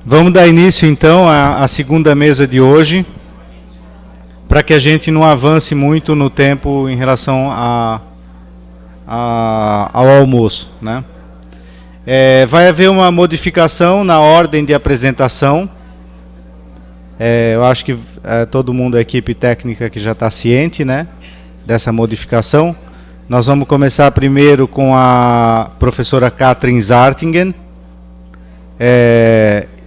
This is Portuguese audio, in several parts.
Vamos dar início, então, à segunda mesa de hoje, para que a gente não avance muito no tempo em relação ao almoço, né? Vai haver uma modificação na ordem de apresentação. Eu acho que todo mundo, a equipe técnica, que já está ciente, né, dessa modificação. Nós vamos começar primeiro com a professora Katrin Zartingen,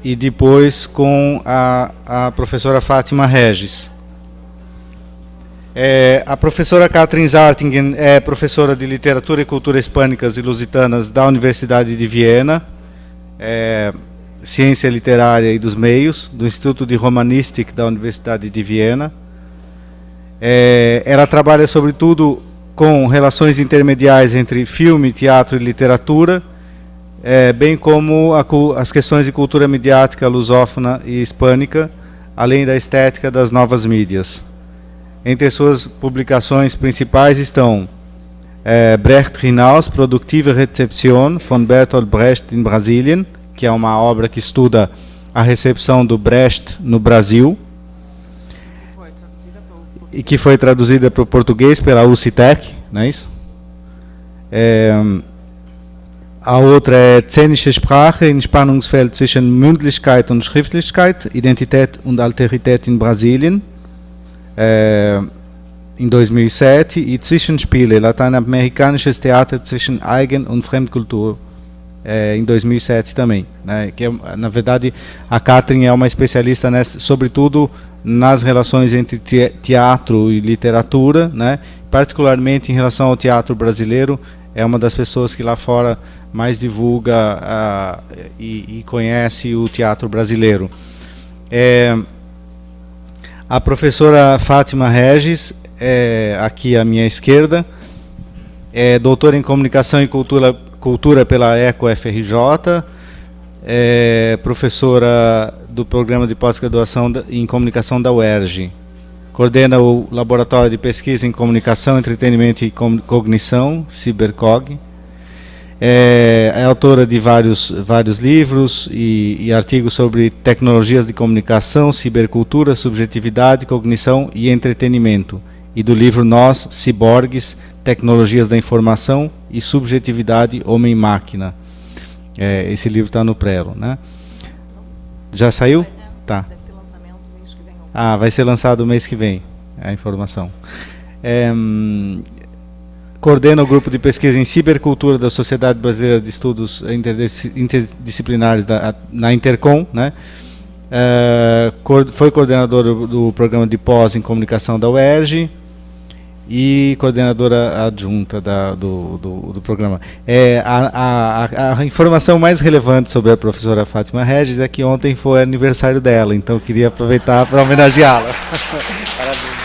e depois com a professora Fátima Regis. A professora Katrin Zartingen é professora de Literatura e Cultura Hispânicas e Lusitanas da Universidade de Viena, Ciência Literária e dos Meios, do Instituto de Romanistik da Universidade de Viena. Ela trabalha, sobretudo, com relações intermediais entre filme, teatro e literatura, bem como as questões de cultura midiática lusófona e hispânica, além da estética das novas mídias. Entre suas publicações principais estão Brecht hinaus, Produktive Rezeption, von Bertolt Brecht in Brasilien, que é uma obra que estuda a recepção do Brecht no Brasil, e que foi traduzida para o português pela UCITEC, não é isso? A outra é Szenische Sprache im Spannungsfeld zwischen Mündlichkeit und Schriftlichkeit, Identität und Alterität in Brasilien, em 2007, e Zwischenspiele, Lateinamerikanisches Theater zwischen Eigen- und Fremdkultur, em 2007 também, né? Que na verdade a Katrin é uma especialista sobretudo nas relações entre teatro e literatura, né? Particularmente em relação ao teatro brasileiro, é uma das pessoas que lá fora mais divulga e conhece o teatro brasileiro. A professora Fátima Regis, aqui à minha esquerda, é doutora em Comunicação e Cultura pela ECO-FRJ, professora do Programa de Pós-Graduação em Comunicação da UERJ. Coordena o Laboratório de Pesquisa em Comunicação, Entretenimento e Cognição, CiberCog. É autora de vários livros e artigos sobre tecnologias de comunicação, cibercultura, subjetividade, cognição e entretenimento. E do livro Nós, Ciborgues, Tecnologias da Informação e Subjetividade Homem-Máquina. Esse livro está no Prelo, né? Já saiu? Tá. Vai ser lançado o mês que vem, a informação. Coordena o grupo de pesquisa em cibercultura da Sociedade Brasileira de Estudos Interdisciplinares na Intercom, né? Foi coordenadora do programa de pós em comunicação da UERJ e coordenadora adjunta do programa. A informação mais relevante sobre a professora Fátima Regis é que ontem foi aniversário dela, então eu queria aproveitar para homenageá-la. Parabéns.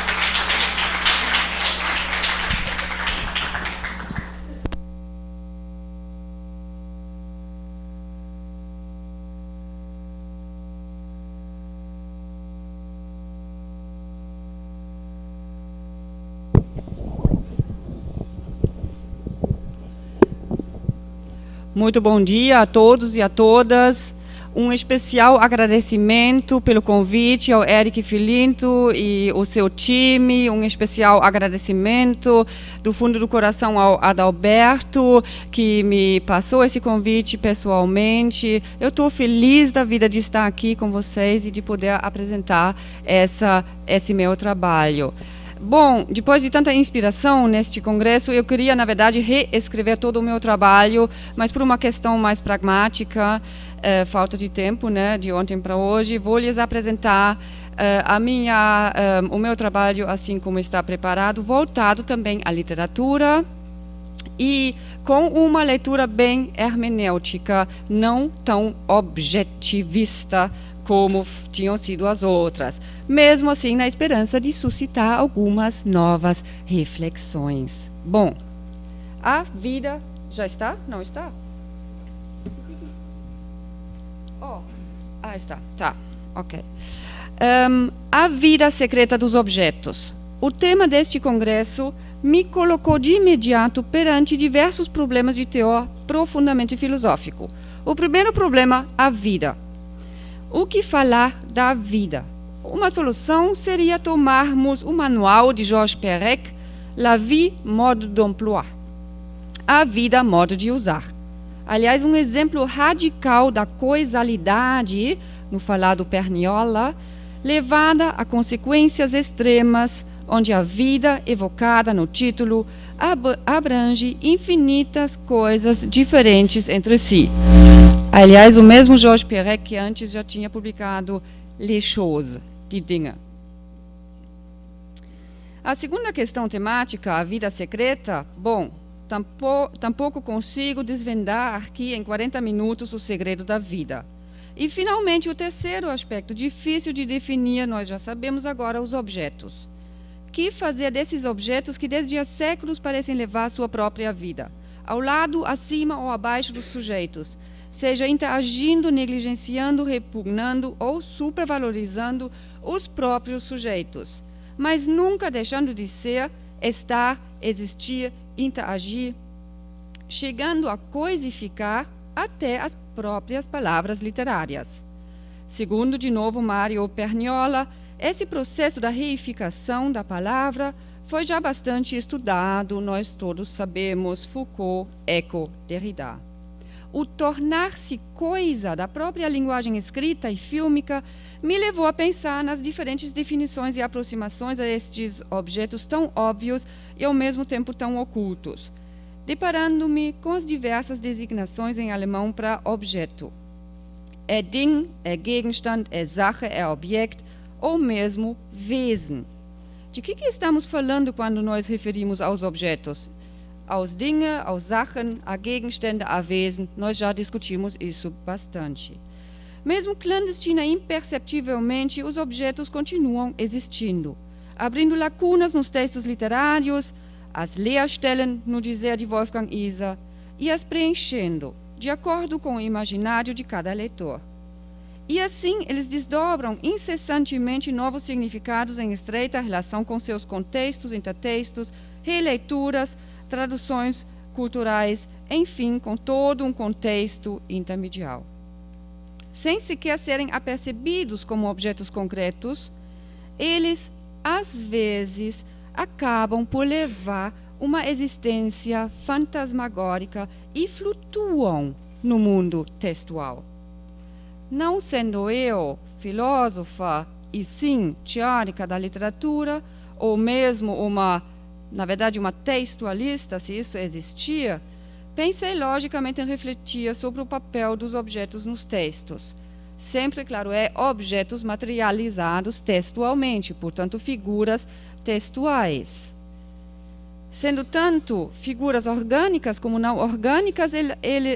Muito bom dia a todos e a todas. Um especial agradecimento pelo convite ao Eric Filinto e o seu time. Um especial agradecimento do fundo do coração ao Adalberto, que me passou esse convite pessoalmente. Eu estou feliz da vida de estar aqui com vocês e de poder apresentar esse meu trabalho. Bom, depois de tanta inspiração neste congresso, eu queria, na verdade, reescrever todo o meu trabalho, mas por uma questão mais pragmática, falta de tempo, né, de ontem para hoje, vou lhes apresentar o meu trabalho assim como está preparado, voltado também à literatura e com uma leitura bem hermenêutica, não tão objetivista como tinham sido as outras, mesmo assim na esperança de suscitar algumas novas reflexões. Bom, a vida já está? Não está? Está. Tá, ok. A vida secreta dos objetos. O tema deste congresso me colocou de imediato perante diversos problemas de teor profundamente filosófico. O primeiro problema, a vida. O que falar da vida? Uma solução seria tomarmos o manual de Georges Perec, La vie, mode d'emploi. A vida, modo de usar. Aliás, um exemplo radical da coisalidade, no falar do Perniola, levada a consequências extremas, onde a vida, evocada no título, abrange infinitas coisas diferentes entre si. Aliás, o mesmo Georges Perec que antes já tinha publicado Les choses, die Dinge. A segunda questão temática, a vida secreta, bom, tampouco consigo desvendar aqui em 40 minutos o segredo da vida. E, finalmente, o terceiro aspecto difícil de definir, nós já sabemos agora, os objetos. Que fazer desses objetos que desde há séculos parecem levar sua própria vida, ao lado, acima ou abaixo dos sujeitos, seja interagindo, negligenciando, repugnando ou supervalorizando os próprios sujeitos, mas nunca deixando de ser, estar, existir, interagir, chegando a coisificar até as próprias palavras literárias. Segundo, de novo, Mario Perniola, esse processo da reificação da palavra foi já bastante estudado, nós todos sabemos, Foucault, Eco, Derrida. O tornar-se coisa da própria linguagem escrita e fílmica me levou a pensar nas diferentes definições e aproximações a estes objetos tão óbvios e ao mesmo tempo tão ocultos, deparando-me com as diversas designações em alemão para objeto. É Ding, é Gegenstand, é Sache, é Objekt ou mesmo Wesen. De que estamos falando quando nós referimos aos objetos? Aos Dinge, aos Sachen, a Gegenstände, a Wesen, nós já discutimos isso bastante. Mesmo clandestina e imperceptivelmente, os objetos continuam existindo, abrindo lacunas nos textos literários, as Leerstellen, no dizer de Wolfgang Iser, e as preenchendo, de acordo com o imaginário de cada leitor. E assim, eles desdobram incessantemente novos significados em estreita relação com seus contextos, intertextos, releituras, traduções culturais, enfim, com todo um contexto intermedial. Sem sequer serem apercebidos como objetos concretos, eles, às vezes, acabam por levar uma existência fantasmagórica e flutuam no mundo textual. Não sendo eu filósofa e sim teórica da literatura, ou mesmo uma textualista, se isso existia, pensei logicamente em refletir sobre o papel dos objetos nos textos. Sempre, claro, objetos materializados textualmente, portanto, figuras textuais. Sendo tanto figuras orgânicas como não orgânicas,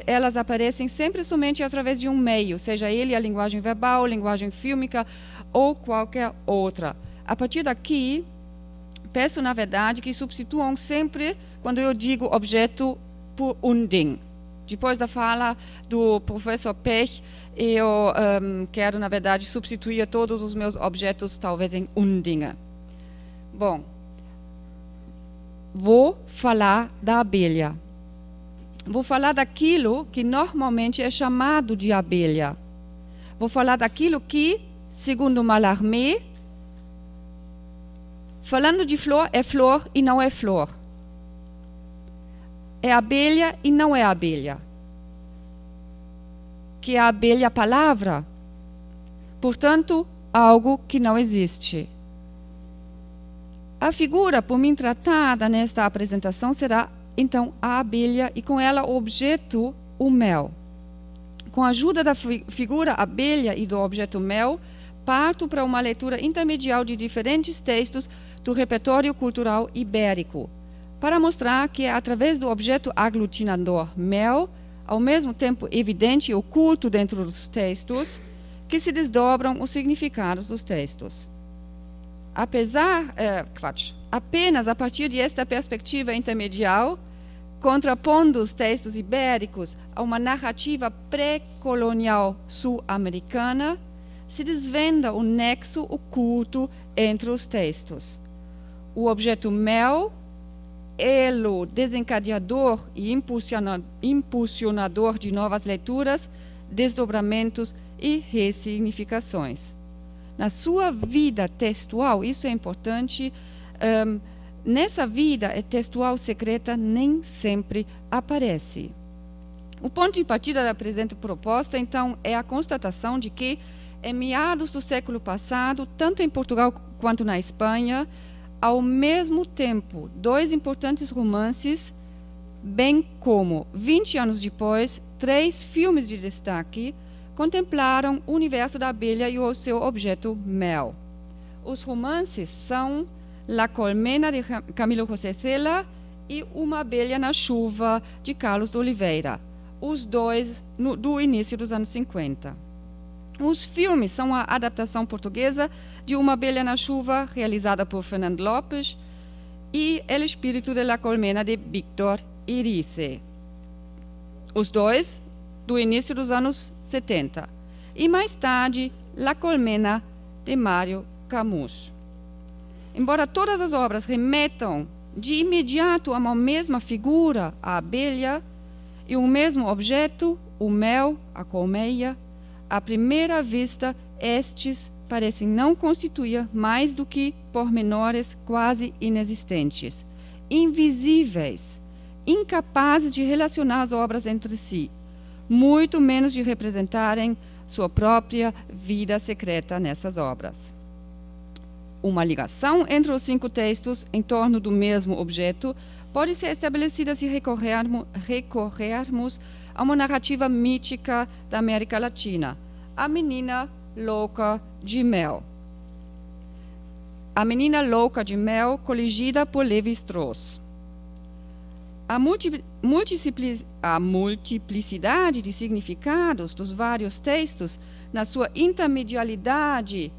elas aparecem sempre somente através de um meio, seja ele a linguagem verbal, linguagem fílmica ou qualquer outra. A partir daqui, peço, na verdade, que substituam sempre, quando eu digo objeto, por Ding. Depois da fala do professor Pech, eu quero, na verdade, substituir todos os meus objetos, talvez, em Dinge. Bom, vou falar da abelha. Vou falar daquilo que normalmente é chamado de abelha. Vou falar daquilo que, segundo Mallarmé, falando de flor, é flor e não é flor. É abelha e não é abelha. Que é a abelha palavra. Portanto, algo que não existe. A figura por mim tratada nesta apresentação será, então, a abelha e com ela o objeto, o mel. Com a ajuda da figura abelha e do objeto mel, parto para uma leitura intermedial de diferentes textos do repertório cultural ibérico, para mostrar que é através do objeto aglutinador mel, ao mesmo tempo evidente e oculto dentro dos textos, que se desdobram os significados dos textos. Apenas a partir desta perspectiva intermedial, contrapondo os textos ibéricos a uma narrativa pré-colonial sul-americana, se desvenda o nexo oculto entre os textos. O objeto mel elo desencadeador e impulsionador de novas leituras, desdobramentos e ressignificações. Na sua vida textual, isso é importante, nessa vida textual secreta nem sempre aparece. O ponto de partida da presente proposta, então, é a constatação de que, em meados do século passado, tanto em Portugal quanto na Espanha, ao mesmo tempo, 2 importantes romances, bem como, 20 anos depois, 3 filmes de destaque, contemplaram o universo da abelha e o seu objeto mel. Os romances são La Colmena, de Camilo José Cela, e Uma Abelha na Chuva, de Carlos de Oliveira, os dois do início dos anos 50. Os filmes são a adaptação portuguesa de Uma Abelha na Chuva, realizada por Fernando Lopes, e El Espírito de la Colmena, de Víctor Irice. Os dois do início dos anos 70. E mais tarde, La Colmena, de Mário Camus. Embora todas as obras remetam de imediato a uma mesma figura, a abelha, e um mesmo objeto, o mel, a colmeia, à primeira vista, estes parecem não constituir mais do que pormenores quase inexistentes, invisíveis, incapazes de relacionar as obras entre si, muito menos de representarem sua própria vida secreta nessas obras. Uma ligação entre os 5 textos em torno do mesmo objeto pode ser estabelecida se recorrermos a uma narrativa mítica da América Latina, A Menina Louca de Mel. A Menina Louca de Mel, coligida por Lévi-Strauss. A multiplicidade de significados dos vários textos, na sua intermedialidade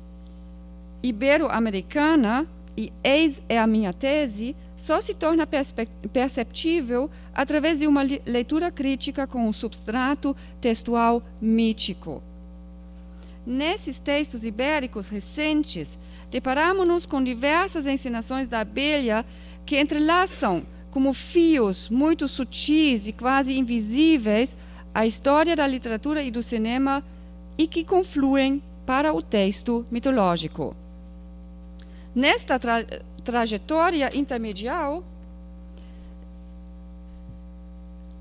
ibero-americana, e eis é a minha tese, só se torna perceptível através de uma leitura crítica com o substrato textual mítico. Nesses textos ibéricos recentes, deparamos-nos com diversas encenações da abelha que entrelaçam como fios muito sutis e quase invisíveis a história da literatura e do cinema e que confluem para o texto mitológico. Nesta trajetória intermedial,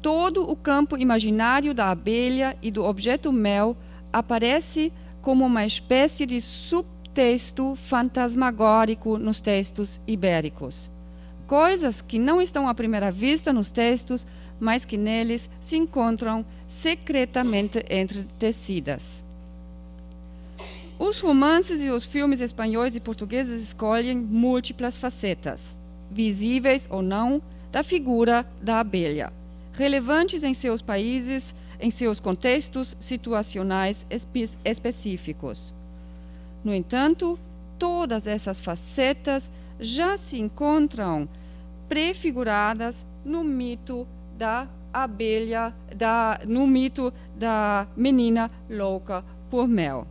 todo o campo imaginário da abelha e do objeto mel aparece como uma espécie de subtexto fantasmagórico nos textos ibéricos. Coisas que não estão à primeira vista nos textos, mas que neles se encontram secretamente entretecidas. Os romances e os filmes espanhóis e portugueses escolhem múltiplas facetas, visíveis ou não, da figura da abelha, relevantes em seus países, em seus contextos situacionais específicos. No entanto, todas essas facetas já se encontram prefiguradas no mito da abelha, no mito da menina louca por mel.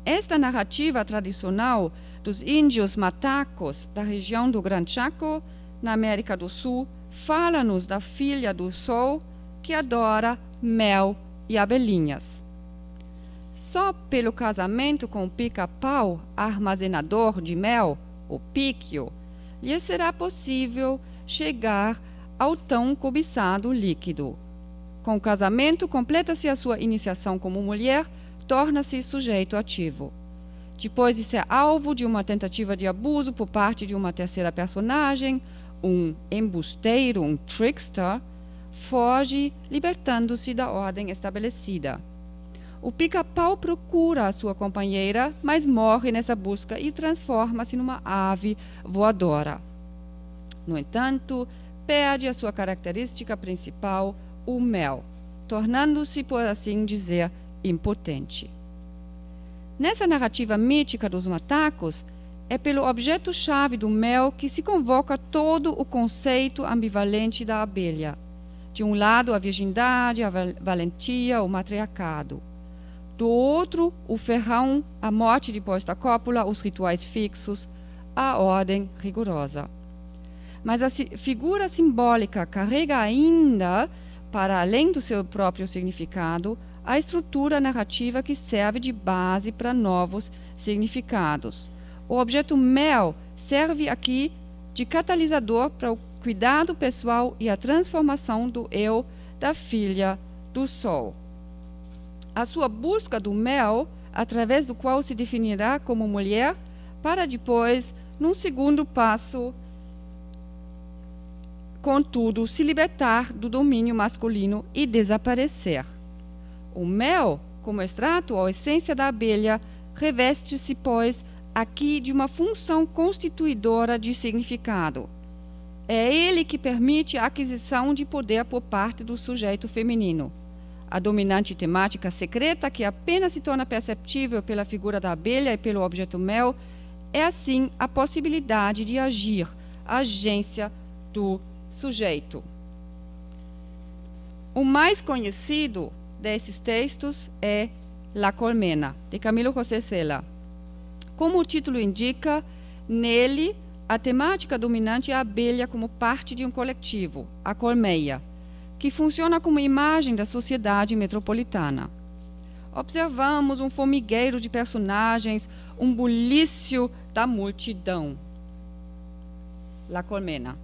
Esta narrativa tradicional dos índios matacos da região do Gran Chaco, na América do Sul, fala-nos da filha do sol que adora mel e abelhinhas. Só pelo casamento com o pica-pau, armazenador de mel, o píquio, lhe será possível chegar ao tão cobiçado líquido. Com o casamento, completa-se a sua iniciação como mulher, torna-se sujeito ativo. Depois de ser alvo de uma tentativa de abuso por parte de uma terceira personagem, um embusteiro, um trickster, foge, libertando-se da ordem estabelecida. O pica-pau procura a sua companheira, mas morre nessa busca e transforma-se numa ave voadora. No entanto, perde a sua característica principal, o mel, tornando-se, por assim dizer, impotente. Nessa narrativa mítica dos matacos, é pelo objeto-chave do mel que se convoca todo o conceito ambivalente da abelha. De um lado, a virgindade, a valentia, o matriarcado. Do outro, o ferrão, a morte depois da cópula, os rituais fixos, a ordem rigorosa. mas a figura simbólica carrega ainda, para além do seu próprio significado, a estrutura narrativa que serve de base para novos significados. O objeto mel serve aqui de catalisador para o cuidado pessoal e a transformação do eu da filha do sol. A sua busca do mel, através do qual se definirá como mulher, para depois, num segundo passo, contudo, se libertar do domínio masculino e desaparecer. O mel, como extrato ou essência da abelha, reveste-se, pois, aqui de uma função constituidora de significado. É ele que permite a aquisição de poder por parte do sujeito feminino. A dominante temática secreta, que apenas se torna perceptível pela figura da abelha e pelo objeto mel, é assim a possibilidade de agir, a agência do sujeito. O mais conhecido desses textos é La Colmena, de Camilo José Cela. Como o título indica, nele a temática dominante é a abelha como parte de um coletivo, a colmeia, que funciona como imagem da sociedade metropolitana. Observamos um formigueiro de personagens, um bulício da multidão. La Colmena.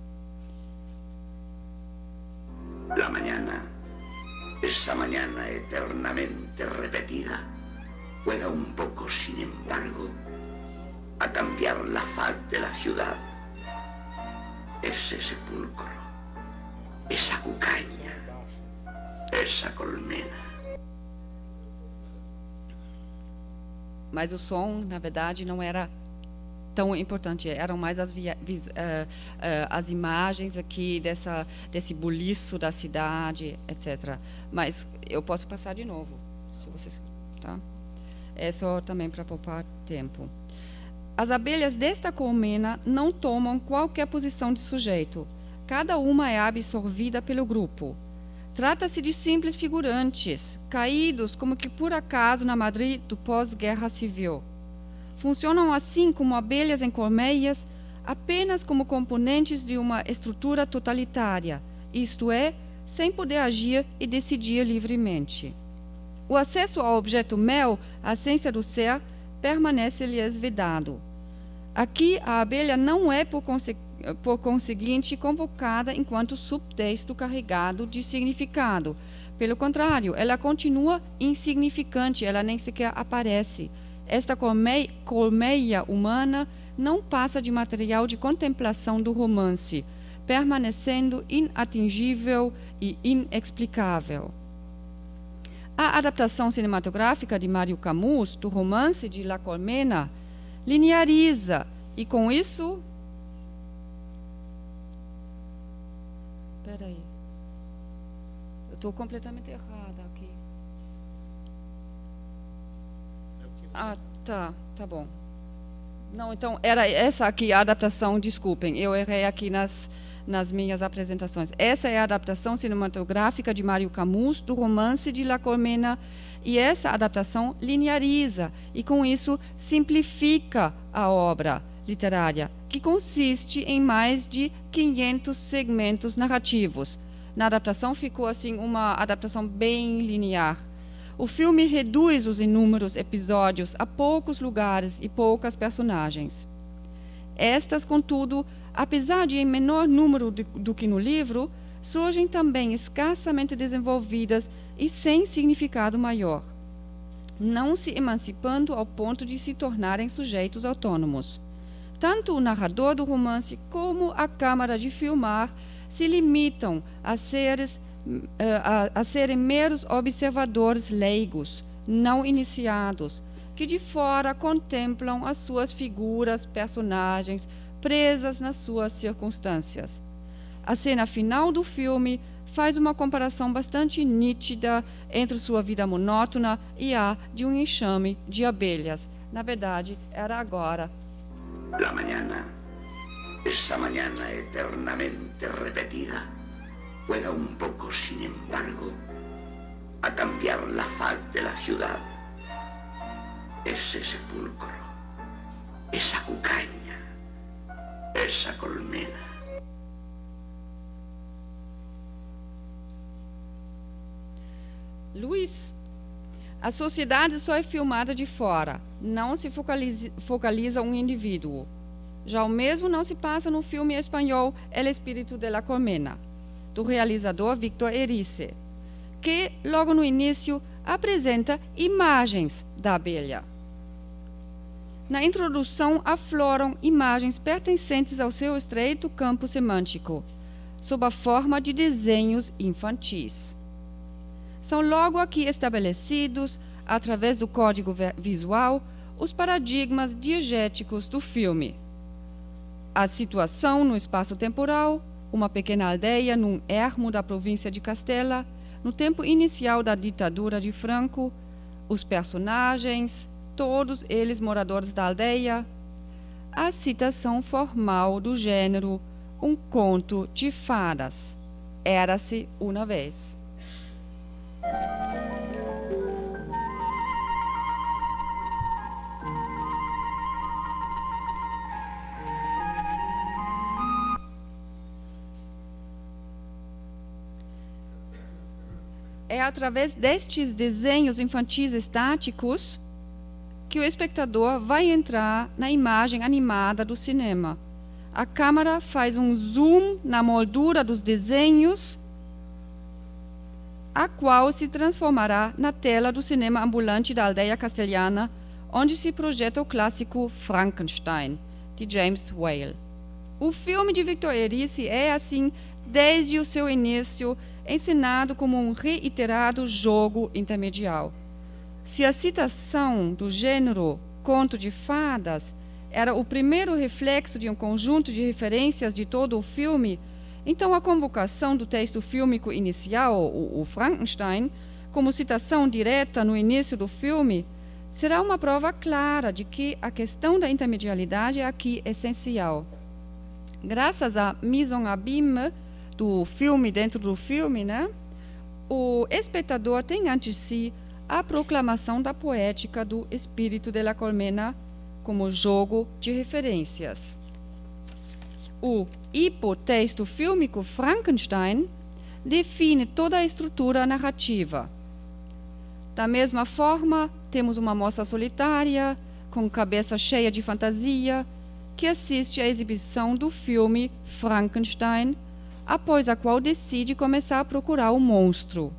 La mañana, esa mañana eternamente repetida, juega un poco, sin embargo, a cambiar la faz de la ciudad. Ese sepulcro, esa cucaña, esa colmena. Mas o som, na verdade, não era tão importante. Eram mais as imagens aqui desse buliço da cidade, etc. Mas eu posso passar de novo, se vocês, tá? É só também para poupar tempo. As abelhas desta colmena não tomam qualquer posição de sujeito. Cada uma é absorvida pelo grupo. Trata-se de simples figurantes, caídos como que por acaso na Madrid do pós-guerra civil. Funcionam assim como abelhas em colmeias, apenas como componentes de uma estrutura totalitária, isto é, sem poder agir e decidir livremente. O acesso ao objeto mel, a essência do ser, permanece-lhes vedado. Aqui, a abelha não é, por conseguinte, convocada enquanto subtexto carregado de significado. Pelo contrário, ela continua insignificante, ela nem sequer aparece. Esta colmeia humana não passa de material de contemplação do romance, permanecendo inatingível e inexplicável. A adaptação cinematográfica de Mário Camus do romance de La Colmena lineariza e, com isso... Espera aí. Eu estou completamente errada aqui. Ah, tá bom. Não, então, era essa aqui a adaptação, desculpem, eu errei aqui nas minhas apresentações. Essa é a adaptação cinematográfica de Mário Camus do romance de La Colmena, e essa adaptação lineariza e, com isso, simplifica a obra literária, que consiste em mais de 500 segmentos narrativos. Na adaptação ficou, assim, uma adaptação bem linear. O filme reduz os inúmeros episódios a poucos lugares e poucas personagens. Estas, contudo, apesar de em menor número do que no livro, surgem também escassamente desenvolvidas e sem significado maior, não se emancipando ao ponto de se tornarem sujeitos autônomos. Tanto o narrador do romance como a câmara de filmar se limitam a serem meros observadores leigos, não iniciados, que de fora contemplam as suas figuras, personagens, presas nas suas circunstâncias. A cena final do filme faz uma comparação bastante nítida entre sua vida monótona e a de um enxame de abelhas. Na verdade, era agora. La mañana, esa mañana eternamente repetida, juega un poco, sin embargo, a cambiar la faz de la ciudad. Ese sepulcro, esa cucaña, esa colmena. Luiz, a sociedade só é filmada de fora, não se focaliza um indivíduo. Já o mesmo não se passa no filme espanhol El Espírito de la Colmena, do realizador Victor Erice, que, logo no início, apresenta imagens da abelha. Na introdução, afloram imagens pertencentes ao seu estreito campo semântico, sob a forma de desenhos infantis. São logo aqui estabelecidos, através do código visual, os paradigmas diegéticos do filme. A situação no espaço temporal, uma pequena aldeia num ermo da província de Castela, no tempo inicial da ditadura de Franco, os personagens, todos eles moradores da aldeia, a citação formal do gênero um conto de fadas, Érase uma vez. É através destes desenhos infantis estáticos que o espectador vai entrar na imagem animada do cinema. A câmera faz um zoom na moldura dos desenhos, a qual se transformará na tela do cinema ambulante da aldeia castelhana, onde se projeta o clássico Frankenstein, de James Whale. O filme de Victor Erice é, assim, desde o seu início, encenado como um reiterado jogo intermedial. Se a citação do gênero conto de fadas era o primeiro reflexo de um conjunto de referências de todo o filme, então a convocação do texto fílmico inicial, o Frankenstein, como citação direta no início do filme, será uma prova clara de que a questão da intermedialidade é aqui essencial. Graças à mise en abîme do filme dentro do filme, o espectador tem ante si a proclamação da poética do Espírito de la Colmena como jogo de referências. O hipotexto fílmico Frankenstein define toda a estrutura narrativa. Da mesma forma, temos uma moça solitária, com cabeça cheia de fantasia, que assiste à exibição do filme Frankenstein, após a qual decide começar a procurar o monstro,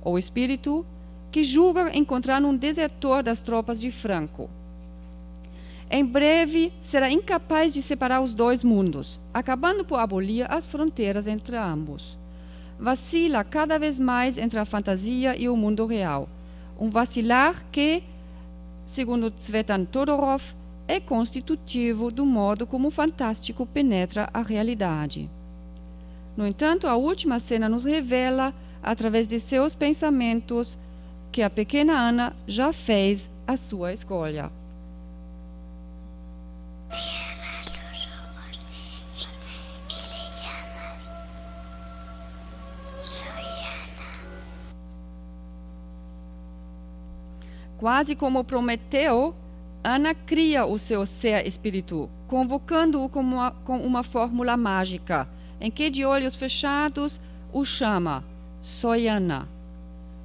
ou espírito, que julga encontrar um desertor das tropas de Franco. Em breve, será incapaz de separar os dois mundos, acabando por abolir as fronteiras entre ambos. Vacila cada vez mais entre a fantasia e o mundo real, um vacilar que, segundo Tsvetan Todorov, é constitutivo do modo como o fantástico penetra a realidade. No entanto, a última cena nos revela, através de seus pensamentos, que a pequena Ana já fez a sua escolha. Quase como Prometeu, Ana cria o seu ser espírito, convocando-o com uma fórmula mágica, em que de olhos fechados o chama Soy Ana.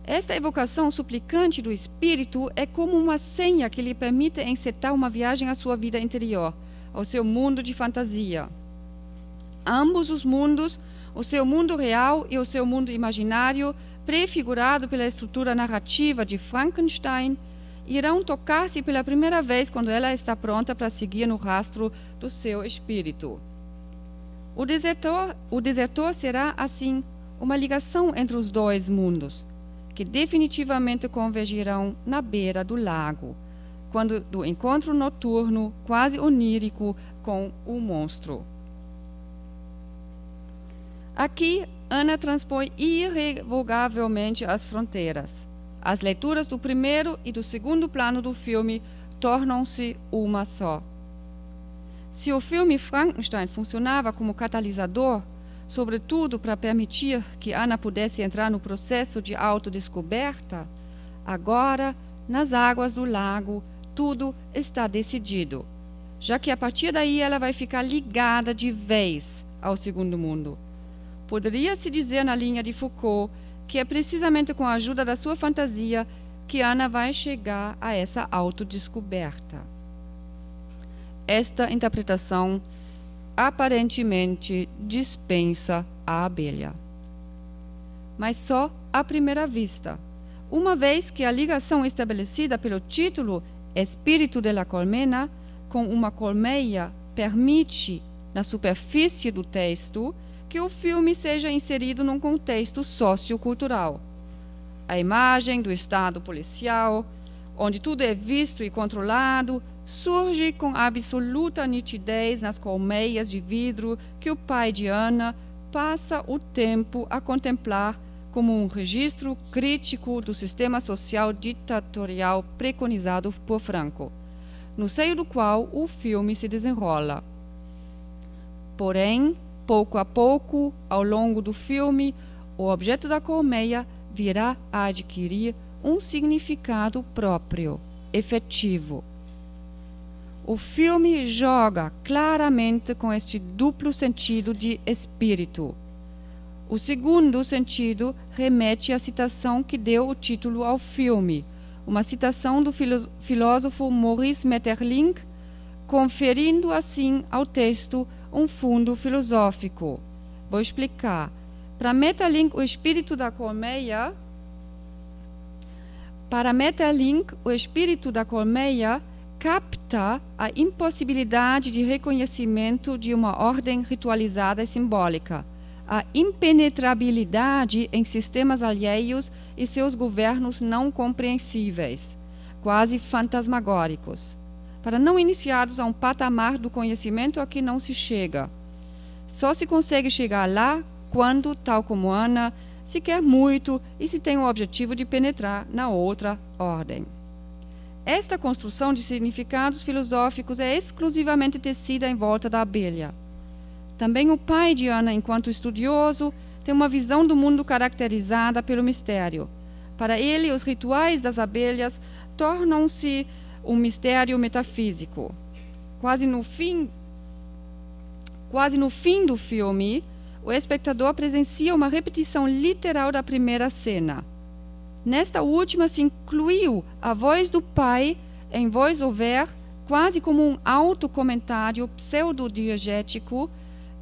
Esta evocação suplicante do espírito é como uma senha que lhe permite encetar uma viagem à sua vida interior, ao seu mundo de fantasia. Ambos os mundos, o seu mundo real e o seu mundo imaginário, prefigurado pela estrutura narrativa de Frankenstein, irão tocar-se pela primeira vez quando ela está pronta para seguir no rastro do seu espírito. O desertor será, assim, uma ligação entre os dois mundos, que definitivamente convergirão na beira do lago, quando do encontro noturno, quase onírico, com o monstro. Aqui, Ana transpõe irrevogavelmente as fronteiras. As leituras do primeiro e do segundo plano do filme tornam-se uma só. Se o filme Frankenstein funcionava como catalisador, sobretudo para permitir que Ana pudesse entrar no processo de autodescoberta, agora, nas águas do lago, tudo está decidido, já que a partir daí ela vai ficar ligada de vez ao segundo mundo. Poderia-se dizer na linha de Foucault que é precisamente com a ajuda da sua fantasia que Ana vai chegar a essa autodescoberta. Esta interpretação aparentemente dispensa a abelha. Mas só à primeira vista, uma vez que a ligação estabelecida pelo título Espírito de la Colmena com uma colmeia permite, na superfície do texto, que o filme seja inserido num contexto sociocultural. A imagem do Estado policial, onde tudo é visto e controlado, surge com absoluta nitidez nas colmeias de vidro que o pai de Ana passa o tempo a contemplar como um registro crítico do sistema social ditatorial preconizado por Franco, no seio do qual o filme se desenrola. Porém, pouco a pouco, ao longo do filme, o objeto da colmeia virá a adquirir um significado próprio, efetivo. O filme joga claramente com este duplo sentido de espírito. O segundo sentido remete à citação que deu o título ao filme, uma citação do filósofo Maurice Maeterlinck, conferindo assim ao texto um fundo filosófico. Vou explicar. Para Maeterlinck, o espírito da colmeia capta a impossibilidade de reconhecimento de uma ordem ritualizada e simbólica, a impenetrabilidade em sistemas alheios e seus governos não compreensíveis, quase fantasmagóricos, para não iniciados a um patamar do conhecimento a que não se chega. Só se consegue chegar lá quando, tal como Ana, se quer muito e se tem o objetivo de penetrar na outra ordem. Esta construção de significados filosóficos é exclusivamente tecida em volta da abelha. Também o pai de Ana, enquanto estudioso, tem uma visão do mundo caracterizada pelo mistério. Para ele, os rituais das abelhas tornam-se um mistério metafísico. Quase no fim do filme, o espectador presencia uma repetição literal da primeira cena. Nesta última se incluiu a voz do pai em voice-over, quase como um autocomentário pseudodiegético,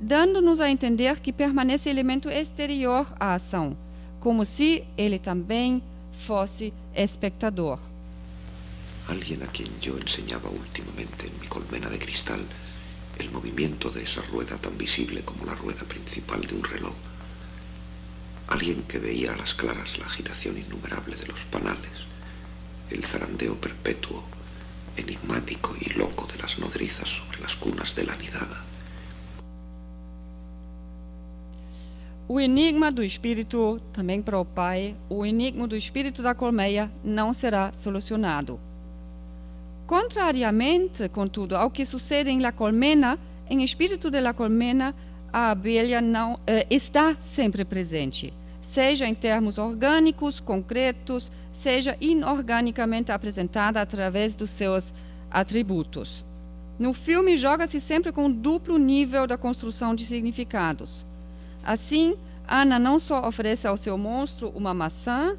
dando-nos a entender que permanece elemento exterior à ação, como se ele também fosse espectador. Alguien a quien yo enseñaba últimamente en mi colmena de cristal el movimiento de esa rueda tan visible como la rueda principal de un reloj. Alguien que veía a las claras la agitación innumerable de los panales, el zarandeo perpetuo, enigmático y loco de las nodrizas sobre las cunas de la nidada. O enigma do espírito, também para o pai, o enigma do espírito da colmeia não será solucionado. Contrariamente, contudo, ao que sucede em La Colmena, em Espírito de La Colmena, a abelha não está sempre presente, seja em termos orgânicos, concretos, seja inorganicamente apresentada através dos seus atributos. No filme, joga-se sempre com um duplo nível da construção de significados. Assim, Ana não só oferece ao seu monstro uma maçã.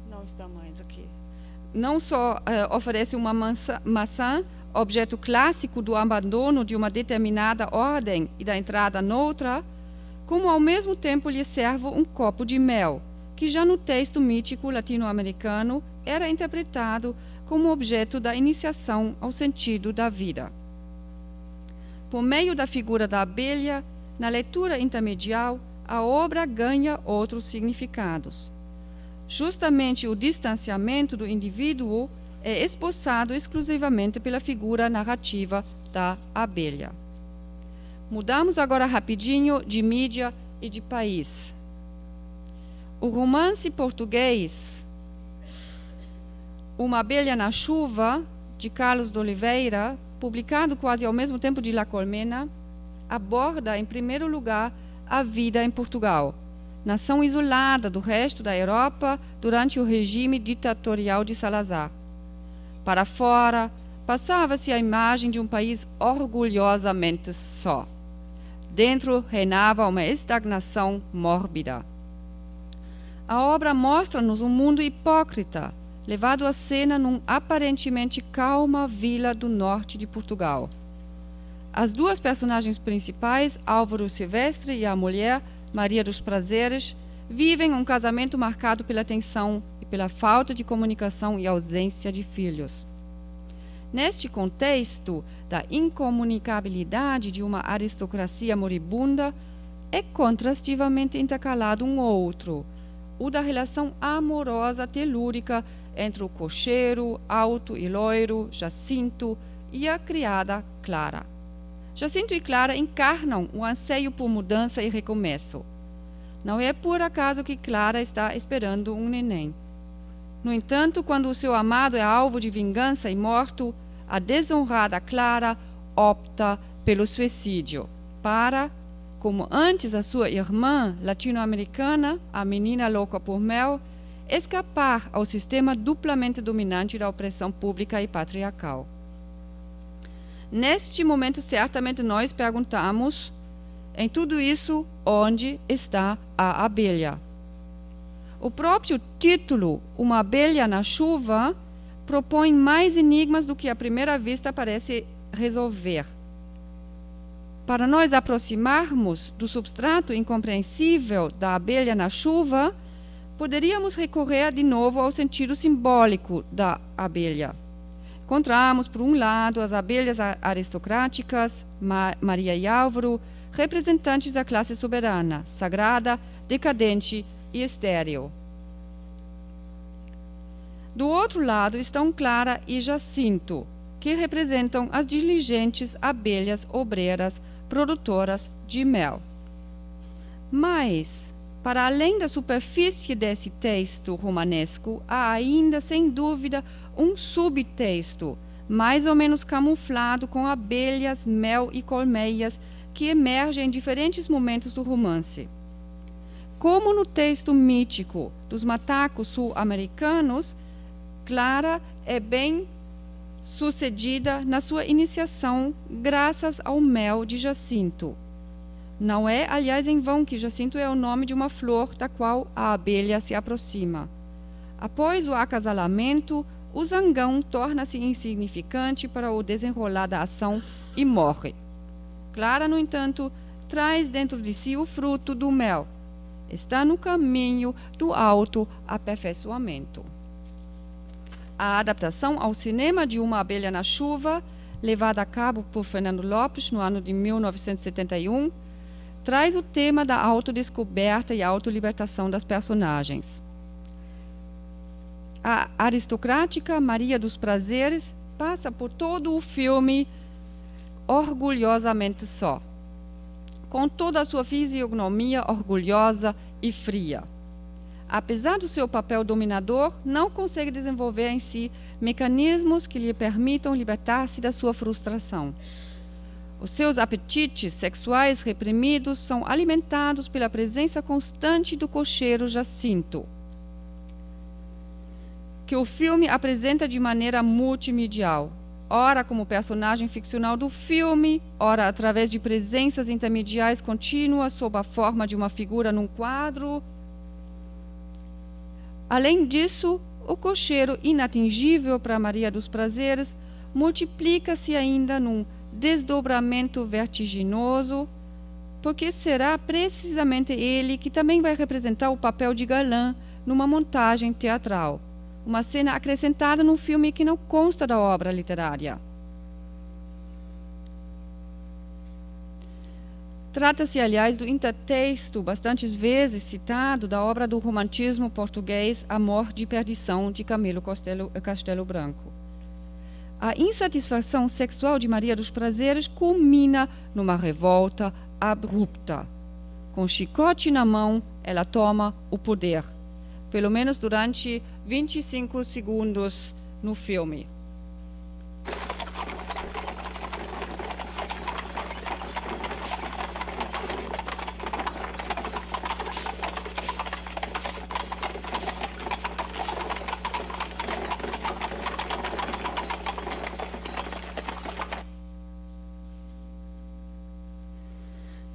Não está mais aqui. Não só oferece uma maçã, objeto clássico do abandono de uma determinada ordem e da entrada noutra, como ao mesmo tempo lhe serve um copo de mel, que já no texto mítico latino-americano era interpretado como objeto da iniciação ao sentido da vida. Por meio da figura da abelha, na leitura intermedial, a obra ganha outros significados. Justamente o distanciamento do indivíduo é esboçado exclusivamente pela figura narrativa da abelha. Mudamos agora rapidinho de mídia e de país. O romance português Uma Abelha na Chuva, de Carlos de Oliveira, publicado quase ao mesmo tempo de La Colmena, aborda, em primeiro lugar, a vida em Portugal, nação isolada do resto da Europa durante o regime ditatorial de Salazar. Para fora, passava-se a imagem de um país orgulhosamente só. dentro reinava uma estagnação mórbida. A obra mostra-nos um mundo hipócrita, levado à cena num aparentemente calma vila do norte de Portugal. As duas personagens principais, Álvaro Silvestre e a mulher, Maria dos Prazeres, vivem um casamento marcado pela tensão e pela falta de comunicação e ausência de filhos. Neste contexto da incomunicabilidade de uma aristocracia moribunda, é contrastivamente intercalado um outro, o da relação amorosa telúrica entre o cocheiro, alto e loiro, Jacinto, e a criada Clara. Jacinto e Clara encarnam o anseio por mudança e recomeço. Não é por acaso que Clara está esperando um neném. No entanto, quando o seu amado é alvo de vingança e morto, a desonrada Clara opta pelo suicídio para, como antes a sua irmã latino-americana, a menina louca por mel, escapar ao sistema duplamente dominante da opressão pública e patriarcal. Neste momento, certamente nós perguntamos, em tudo isso, onde está a abelha? O próprio título, Uma Abelha na Chuva, propõe mais enigmas do que à primeira vista parece resolver. Para nós aproximarmos do substrato incompreensível da abelha na chuva, poderíamos recorrer de novo ao sentido simbólico da abelha. Encontramos, por um lado, as abelhas aristocráticas, Maria e Álvaro, representantes da classe soberana, sagrada, decadente e estéril. Do outro lado estão Clara e Jacinto, que representam as diligentes abelhas obreiras produtoras de mel. Mas, para além da superfície desse texto romanesco, há ainda, sem dúvida, um subtexto, mais ou menos camuflado com abelhas, mel e colmeias, que emerge em diferentes momentos do romance. Como no texto mítico dos macacos sul-americanos, Clara é bem sucedida na sua iniciação graças ao mel de Jacinto. Não é, aliás, em vão que Jacinto é o nome de uma flor da qual a abelha se aproxima. Após o acasalamento, o zangão torna-se insignificante para o desenrolar da ação e morre. Clara, no entanto, traz dentro de si o fruto do mel. Está no caminho do autoaperfeiçoamento. A adaptação ao cinema de Uma Abelha na Chuva, levada a cabo por Fernando Lopes no ano de 1971, traz o tema da autodescoberta e autolibertação das personagens. A aristocrática Maria dos Prazeres passa por todo o filme orgulhosamente só, com toda a sua fisionomia orgulhosa e fria. Apesar do seu papel dominador, não consegue desenvolver em si mecanismos que lhe permitam libertar-se da sua frustração. Os seus apetites sexuais reprimidos são alimentados pela presença constante do cocheiro Jacinto, que o filme apresenta de maneira multimedial, ora como personagem ficcional do filme, ora através de presenças intermediais contínuas sob a forma de uma figura num quadro. Além disso, o cocheiro inatingível para Maria dos Prazeres multiplica-se ainda num desdobramento vertiginoso, porque será precisamente ele que também vai representar o papel de galã numa montagem teatral, uma cena acrescentada num filme que não consta da obra literária. Trata-se, aliás, do intertexto, bastantes vezes citado, da obra do romantismo português Amor de Perdição, de Camilo Castelo Branco. A insatisfação sexual de Maria dos Prazeres culmina numa revolta abrupta. Com chicote na mão, ela toma o poder, pelo menos durante 25 segundos no filme.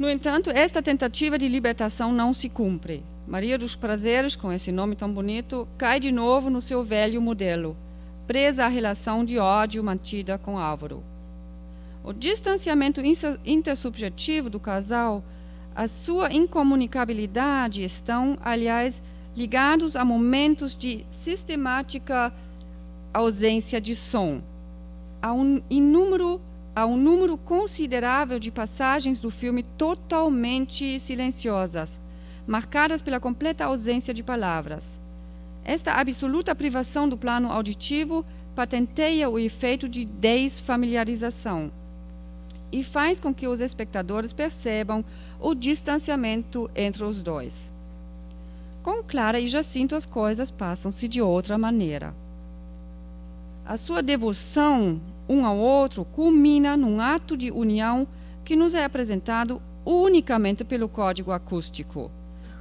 No entanto, esta tentativa de libertação não se cumpre. Maria dos Prazeres, com esse nome tão bonito, cai de novo no seu velho modelo, presa à relação de ódio mantida com Álvaro. O distanciamento intersubjetivo do casal, a sua incomunicabilidade estão, aliás, ligados a momentos de sistemática ausência de som. Há um número considerável de passagens do filme totalmente silenciosas, marcadas pela completa ausência de palavras. Esta absoluta privação do plano auditivo patenteia o efeito de desfamiliarização e faz com que os espectadores percebam o distanciamento entre os dois. Com Clara e Jacinto as coisas passam-se de outra maneira. A sua devoção um ao outro culmina num ato de união que nos é apresentado unicamente pelo código acústico.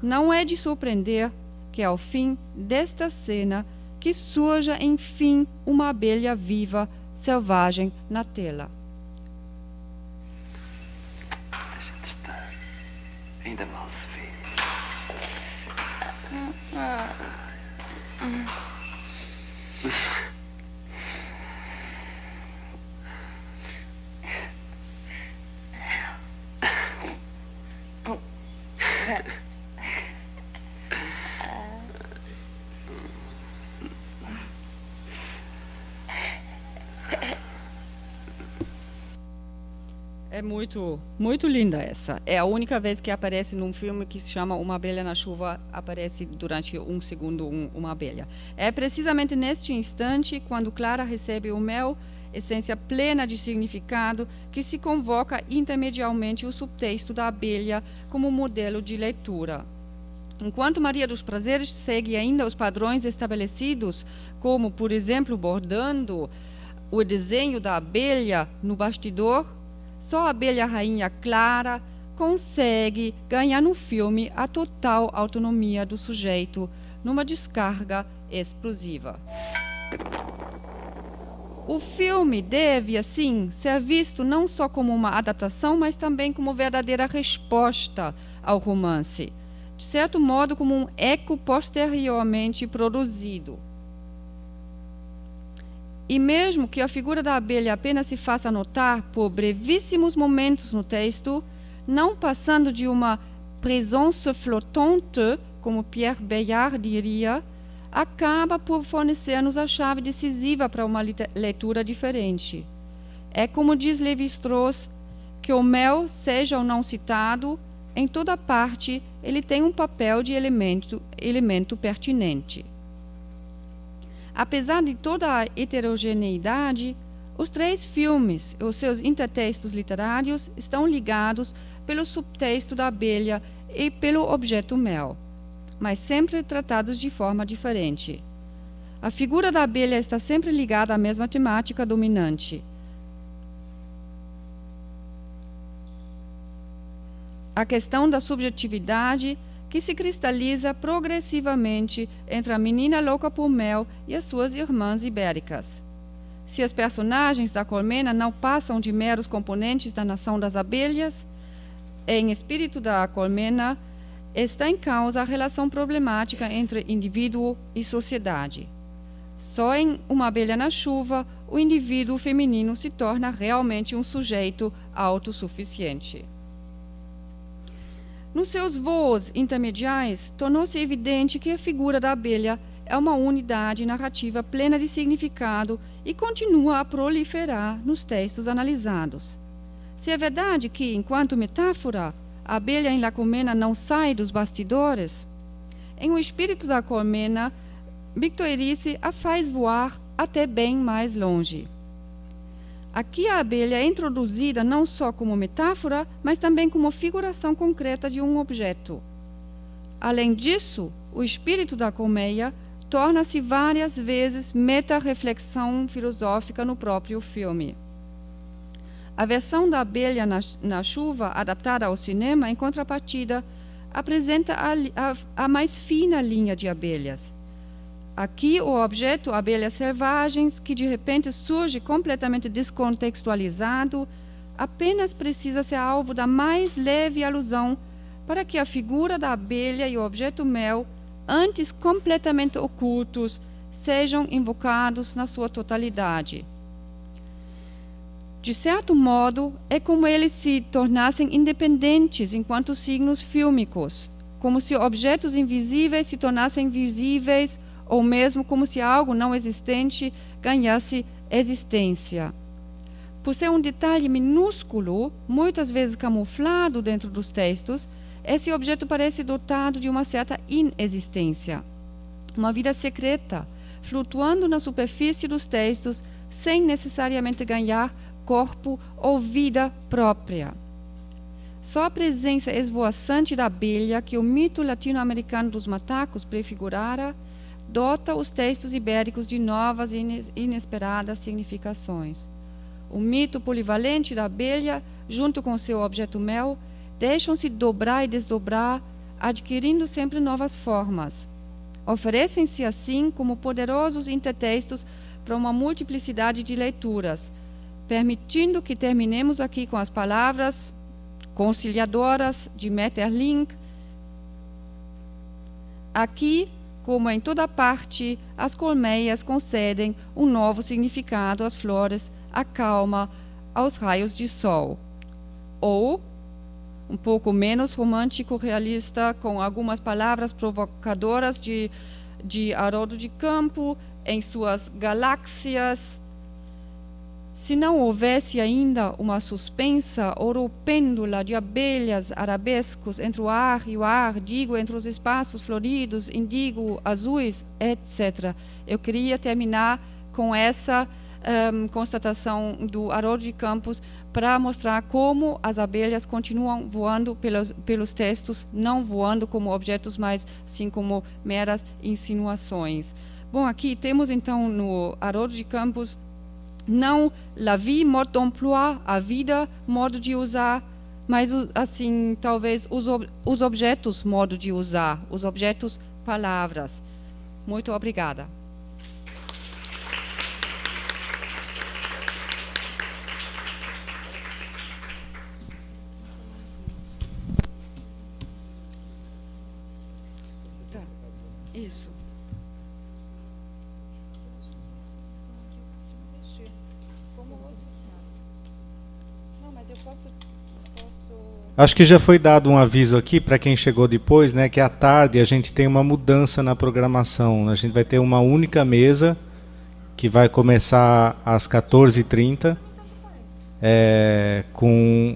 Não é de surpreender que, ao fim desta cena, que surja, enfim, uma abelha viva, selvagem na tela. Deixa de estar. Ainda mal se vê. É muito linda essa. É a única vez que aparece num filme que se chama Uma Abelha na Chuva, aparece durante um segundo uma abelha. É precisamente neste instante, quando Clara recebe o mel, essência plena de significado, que se convoca intermedialmente o subtexto da abelha como modelo de leitura. Enquanto Maria dos Prazeres segue ainda os padrões estabelecidos, como, por exemplo, bordando o desenho da abelha no bastidor, só a abelha rainha Clara consegue ganhar no filme a total autonomia do sujeito numa descarga explosiva. O filme deve, assim, ser visto não só como uma adaptação, mas também como verdadeira resposta ao romance, de certo modo como um eco posteriormente produzido. E mesmo que a figura da abelha apenas se faça notar por brevíssimos momentos no texto, não passando de uma présence flottante, como Pierre Bayard diria, acaba por fornecer-nos a chave decisiva para uma leitura diferente. É como diz Lévi-Strauss, que o mel, seja ou não citado, em toda parte ele tem um papel de elemento pertinente. Apesar de toda a heterogeneidade, os três filmes e os seus intertextos literários estão ligados pelo subtexto da abelha e pelo objeto mel, mas sempre tratados de forma diferente. A figura da abelha está sempre ligada à mesma temática dominante. A questão da subjetividade que se cristaliza progressivamente entre a menina louca por mel e as suas irmãs ibéricas. Se as personagens da Colmena não passam de meros componentes da nação das abelhas, em Espírito da Colmena está em causa a relação problemática entre indivíduo e sociedade. Só em Uma Abelha na Chuva, o indivíduo feminino se torna realmente um sujeito autossuficiente. Nos seus voos intermediais, tornou-se evidente que a figura da abelha é uma unidade narrativa plena de significado e continua a proliferar nos textos analisados. Se é verdade que, enquanto metáfora, a abelha em La Colmena não sai dos bastidores, em O Espírito da Colmena, Victor Erice a faz voar até bem mais longe. Aqui a abelha é introduzida não só como metáfora, mas também como figuração concreta de um objeto. Além disso, o espírito da colmeia torna-se várias vezes meta-reflexão filosófica no próprio filme. A versão da abelha na chuva, adaptada ao cinema, em contrapartida, apresenta a mais fina linha de abelhas. Aqui o objeto, abelhas selvagens, que de repente surge completamente descontextualizado, apenas precisa ser alvo da mais leve alusão para que a figura da abelha e o objeto mel, antes completamente ocultos, sejam invocados na sua totalidade. De certo modo, é como eles se tornassem independentes enquanto signos fílmicos, como se objetos invisíveis se tornassem visíveis, ou mesmo como se algo não existente ganhasse existência. Por ser um detalhe minúsculo, muitas vezes camuflado dentro dos textos, esse objeto parece dotado de uma certa inexistência, uma vida secreta, flutuando na superfície dos textos sem necessariamente ganhar corpo ou vida própria. Só a presença esvoaçante da abelha que o mito latino-americano dos macacos prefigurara dota os textos ibéricos de novas e inesperadas significações. O mito polivalente da abelha, junto com seu objeto mel, deixam-se dobrar e desdobrar, adquirindo sempre novas formas. Oferecem-se assim como poderosos intertextos para uma multiplicidade de leituras, permitindo que terminemos aqui com as palavras conciliadoras de Maeterlinck. Aqui, como em toda parte, as colmeias concedem um novo significado às flores, à calma, aos raios de sol. Ou, um pouco menos romântico, realista, com algumas palavras provocadoras de Haroldo de Campos em suas galáxias. Se não houvesse ainda uma suspensa oropêndula de abelhas arabescos entre o ar e o ar, digo, entre os espaços floridos, indigo, azuis, etc. Eu queria terminar com essa constatação do Haroldo de Campos para mostrar como as abelhas continuam voando pelos textos, não voando como objetos, mas sim como meras insinuações. Bom, aqui temos então no Haroldo de Campos não la vie, mode d'emploi, a vida, modo de usar, mas assim, talvez os objetos, modo de usar, os objetos, palavras. Muito obrigada. Tá. Isso. Acho que já foi dado um aviso aqui para quem chegou depois, né, que à tarde a gente tem uma mudança na programação. A gente vai ter uma única mesa que vai começar às 14h30 com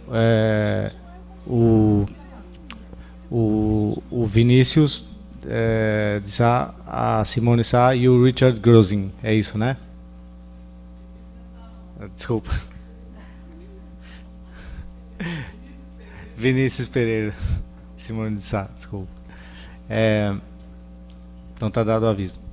o Vinícius de Sá, a Simone Sá e o Richard Grosing. É isso, né? Desculpa. Vinícius Pereira, Simone de Sá, desculpa. Então está dado o aviso.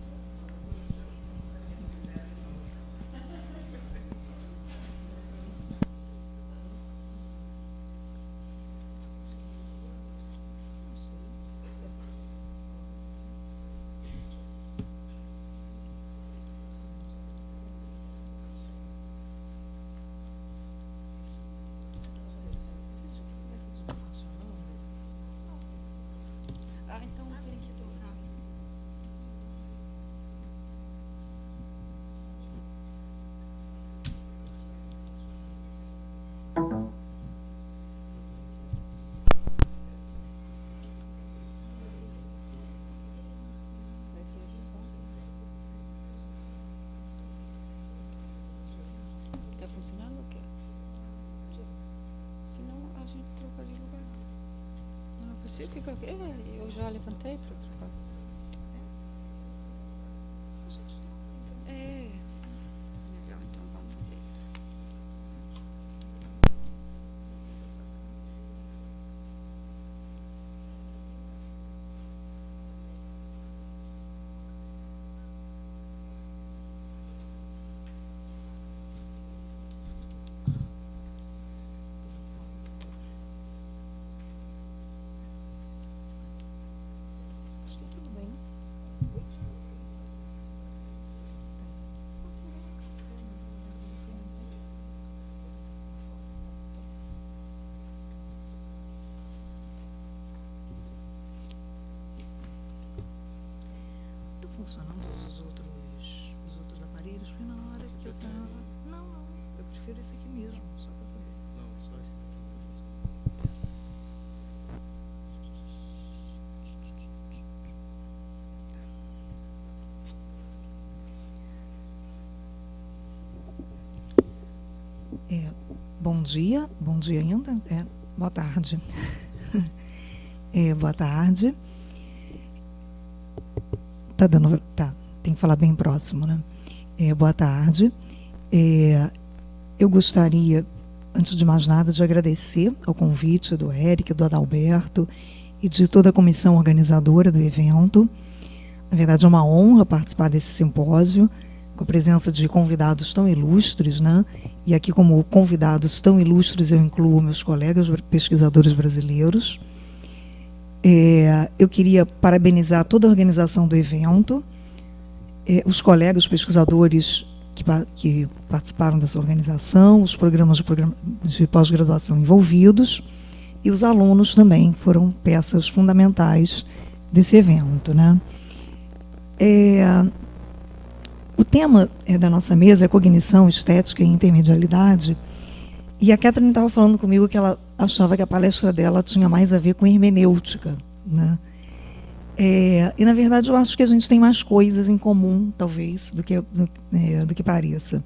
Está funcionando o quê? Senão a gente troca de lugar. Não é possível. Eu já levantei para trocar. Legal, então vamos fazer isso. Estou tudo dia ainda? Boa tarde. Boa tarde. Tem que falar bem próximo, né? Boa tarde. Eu gostaria, antes de mais nada, de agradecer ao convite do Eric, do Adalberto e de toda a comissão organizadora do evento. Na verdade, é uma honra participar desse simpósio, com a presença de convidados tão ilustres, né? E aqui, como convidados tão ilustres, eu incluo meus colegas pesquisadores brasileiros. Eu queria parabenizar toda a organização do evento, os colegas pesquisadores que participaram dessa organização, os programas de pós-graduação envolvidos, e os alunos também foram peças fundamentais desse evento, né? O tema da nossa mesa é cognição, estética e intermedialidade, e a Catherine estava falando comigo que ela achava que a palestra dela tinha mais a ver com hermenêutica, né? E, na verdade, eu acho que a gente tem mais coisas em comum, talvez, do que pareça.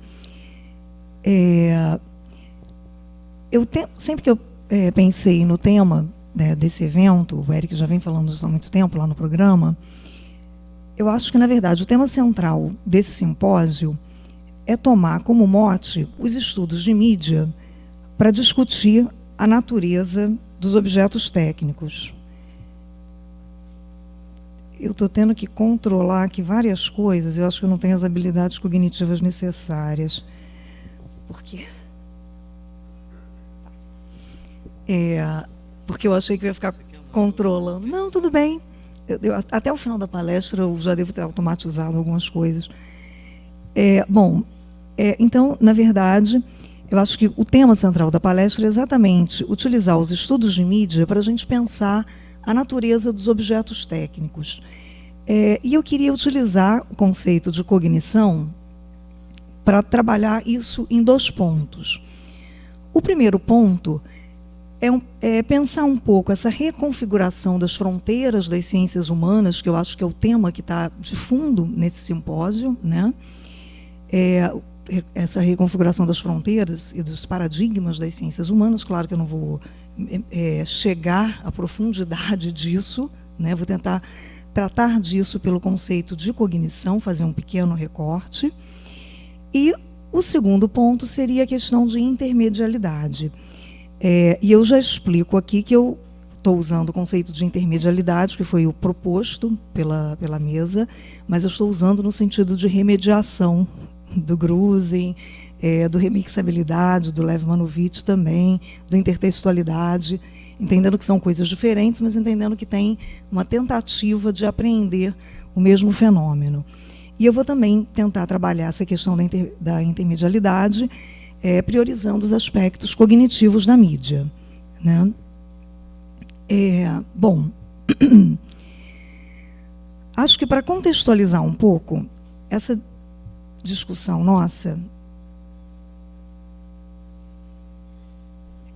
Sempre que eu pensei no tema desse evento, o Eric já vem falando disso há muito tempo lá no programa, eu acho que, na verdade, o tema central desse simpósio é tomar como mote os estudos de mídia para discutir a natureza dos objetos técnicos. Eu estou tendo que controlar aqui várias coisas, eu acho que eu não tenho as habilidades cognitivas necessárias. Porque eu achei que eu ia ficar controlando. Não, tudo bem. Até o final da palestra eu já devo ter automatizado algumas coisas. Então, na verdade, eu acho que o tema central da palestra é exatamente utilizar os estudos de mídia para a gente pensar a natureza dos objetos técnicos. E eu queria utilizar o conceito de cognição para trabalhar isso em 2 pontos. O primeiro ponto é pensar um pouco essa reconfiguração das fronteiras das ciências humanas, que eu acho que é o tema que está de fundo nesse simpósio, né? Essa reconfiguração das fronteiras e dos paradigmas das ciências humanas. Claro que eu não vou chegar à profundidade disso, né? Vou tentar tratar disso pelo conceito de cognição, fazer um pequeno recorte. E o segundo ponto seria a questão de intermedialidade. E eu já explico aqui que eu estou usando o conceito de intermedialidade, que foi o proposto pela mesa, mas eu estou usando no sentido de remediação do Grusin, do remixabilidade, do Lev Manovich também, do intertextualidade, entendendo que são coisas diferentes, mas entendendo que tem uma tentativa de apreender o mesmo fenômeno. E eu vou também tentar trabalhar essa questão da intermedialidade, priorizando os aspectos cognitivos da mídia, né? Acho que para contextualizar um pouco essa discussão nossa,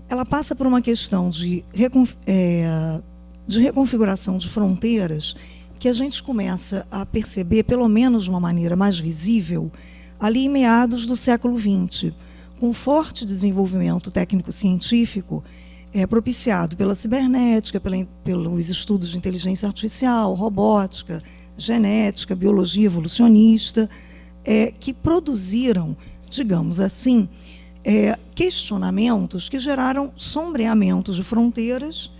ela passa por uma questão de reconfiguração de fronteiras que a gente começa a perceber, pelo menos de uma maneira mais visível, ali em meados do século XX, com um forte desenvolvimento técnico-científico propiciado pela cibernética, pelos estudos de inteligência artificial, robótica, genética, biologia evolucionista, que produziram, digamos assim, questionamentos que geraram sombreamentos de fronteiras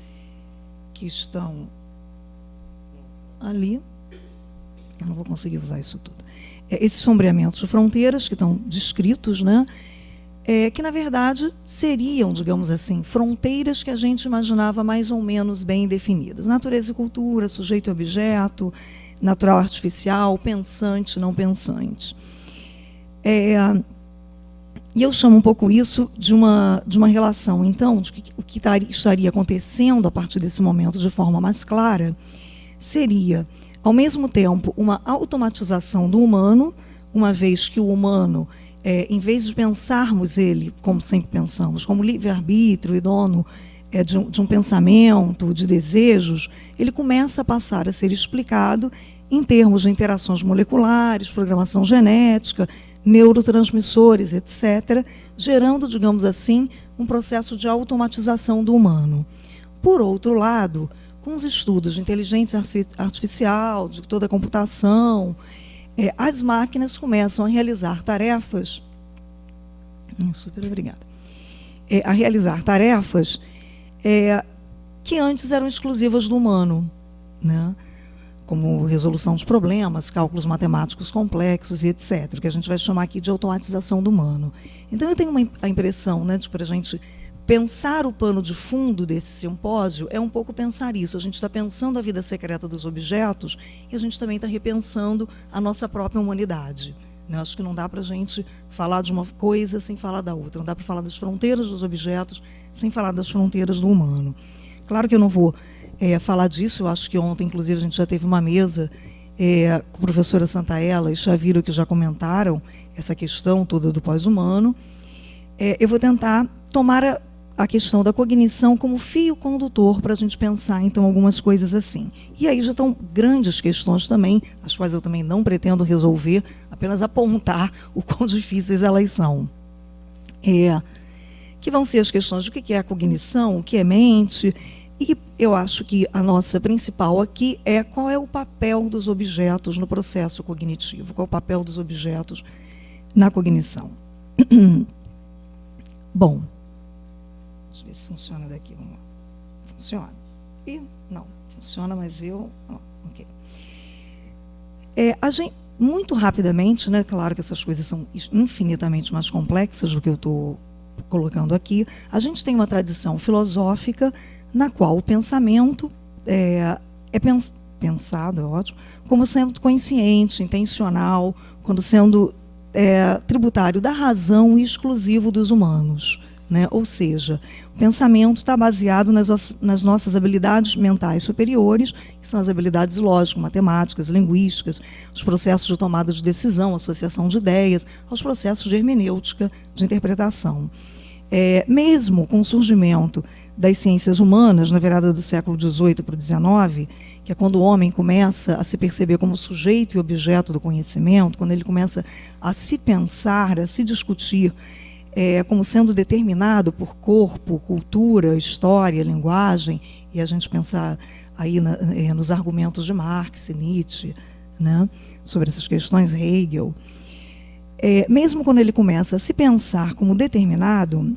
que estão ali. Eu não vou conseguir usar isso tudo. Esses sombreamentos de fronteiras que estão descritos, né? Que, na verdade, seriam, digamos assim, fronteiras que a gente imaginava mais ou menos bem definidas. Natureza e cultura, sujeito e objeto, natural artificial, pensante, não pensante. E eu chamo um pouco isso de uma relação, então, de que o que estaria acontecendo a partir desse momento de forma mais clara seria, ao mesmo tempo, uma automatização do humano, uma vez que o humano, em vez de pensarmos ele, como sempre pensamos, como livre-arbítrio e dono de um pensamento, de desejos, ele começa a passar a ser explicado em termos de interações moleculares, programação genética, neurotransmissores, etc., gerando, digamos assim, um processo de automatização do humano. Por outro lado, com os estudos de inteligência artificial, de toda a computação, as máquinas começam a realizar tarefas. Super obrigada. A realizar tarefas que antes eram exclusivas do humano, né? Como resolução de problemas, cálculos matemáticos complexos e etc., que a gente vai chamar aqui de automatização do humano. Então, eu tenho a impressão, né, de para a gente pensar o pano de fundo desse simpósio é um pouco pensar isso. A gente está pensando a vida secreta dos objetos e a gente também está repensando a nossa própria humanidade. Eu acho que não dá para a gente falar de uma coisa sem falar da outra. Não dá para falar das fronteiras dos objetos sem falar das fronteiras do humano. Claro que eu não vou falar disso. Eu acho que ontem, inclusive, a gente já teve uma mesa com a professora Santaella e Chaviro, que já comentaram essa questão toda do pós-humano. Eu vou tentar tomar a questão da cognição como fio condutor para a gente pensar, então, algumas coisas assim. E aí já estão grandes questões também, as quais eu também não pretendo resolver, apenas apontar o quão difíceis elas são. Que vão ser as questões do que é a cognição, o que é mente, e eu acho que a nossa principal aqui é qual é o papel dos objetos no processo cognitivo, qual é o papel dos objetos na cognição. Bom, deixa eu ver se funciona daqui. Vamos lá. Funciona. E não, funciona, mas eu... ok. A gente, muito rapidamente, né, claro que essas coisas são infinitamente mais complexas do que eu estou colocando aqui, a gente tem uma tradição filosófica na qual o pensamento pensado, é ótimo, como sendo consciente, intencional, quando sendo tributário da razão e exclusivo dos humanos. Né? Ou seja, o pensamento está baseado nas nossas habilidades mentais superiores, que são as habilidades lógico-matemáticas, linguísticas, os processos de tomada de decisão, associação de ideias, aos processos de hermenêutica, de interpretação. Mesmo com o surgimento das ciências humanas, na virada do século XVIII para o XIX, que é quando o homem começa a se perceber como sujeito e objeto do conhecimento, quando ele começa a se pensar, a se discutir como sendo determinado por corpo, cultura, história, linguagem, e a gente pensar aí nos argumentos de Marx e Nietzsche, né, sobre essas questões, Hegel. Mesmo quando ele começa a se pensar como determinado,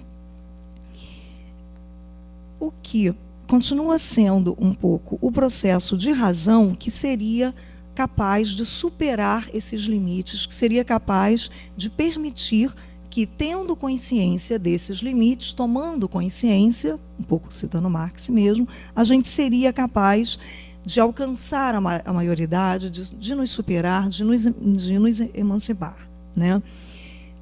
o que continua sendo um pouco o processo de razão que seria capaz de superar esses limites, que seria capaz de permitir que, tendo consciência desses limites, tomando consciência, um pouco citando Marx mesmo, a gente seria capaz de alcançar a maioridade, de nos superar, de nos emancipar. Né?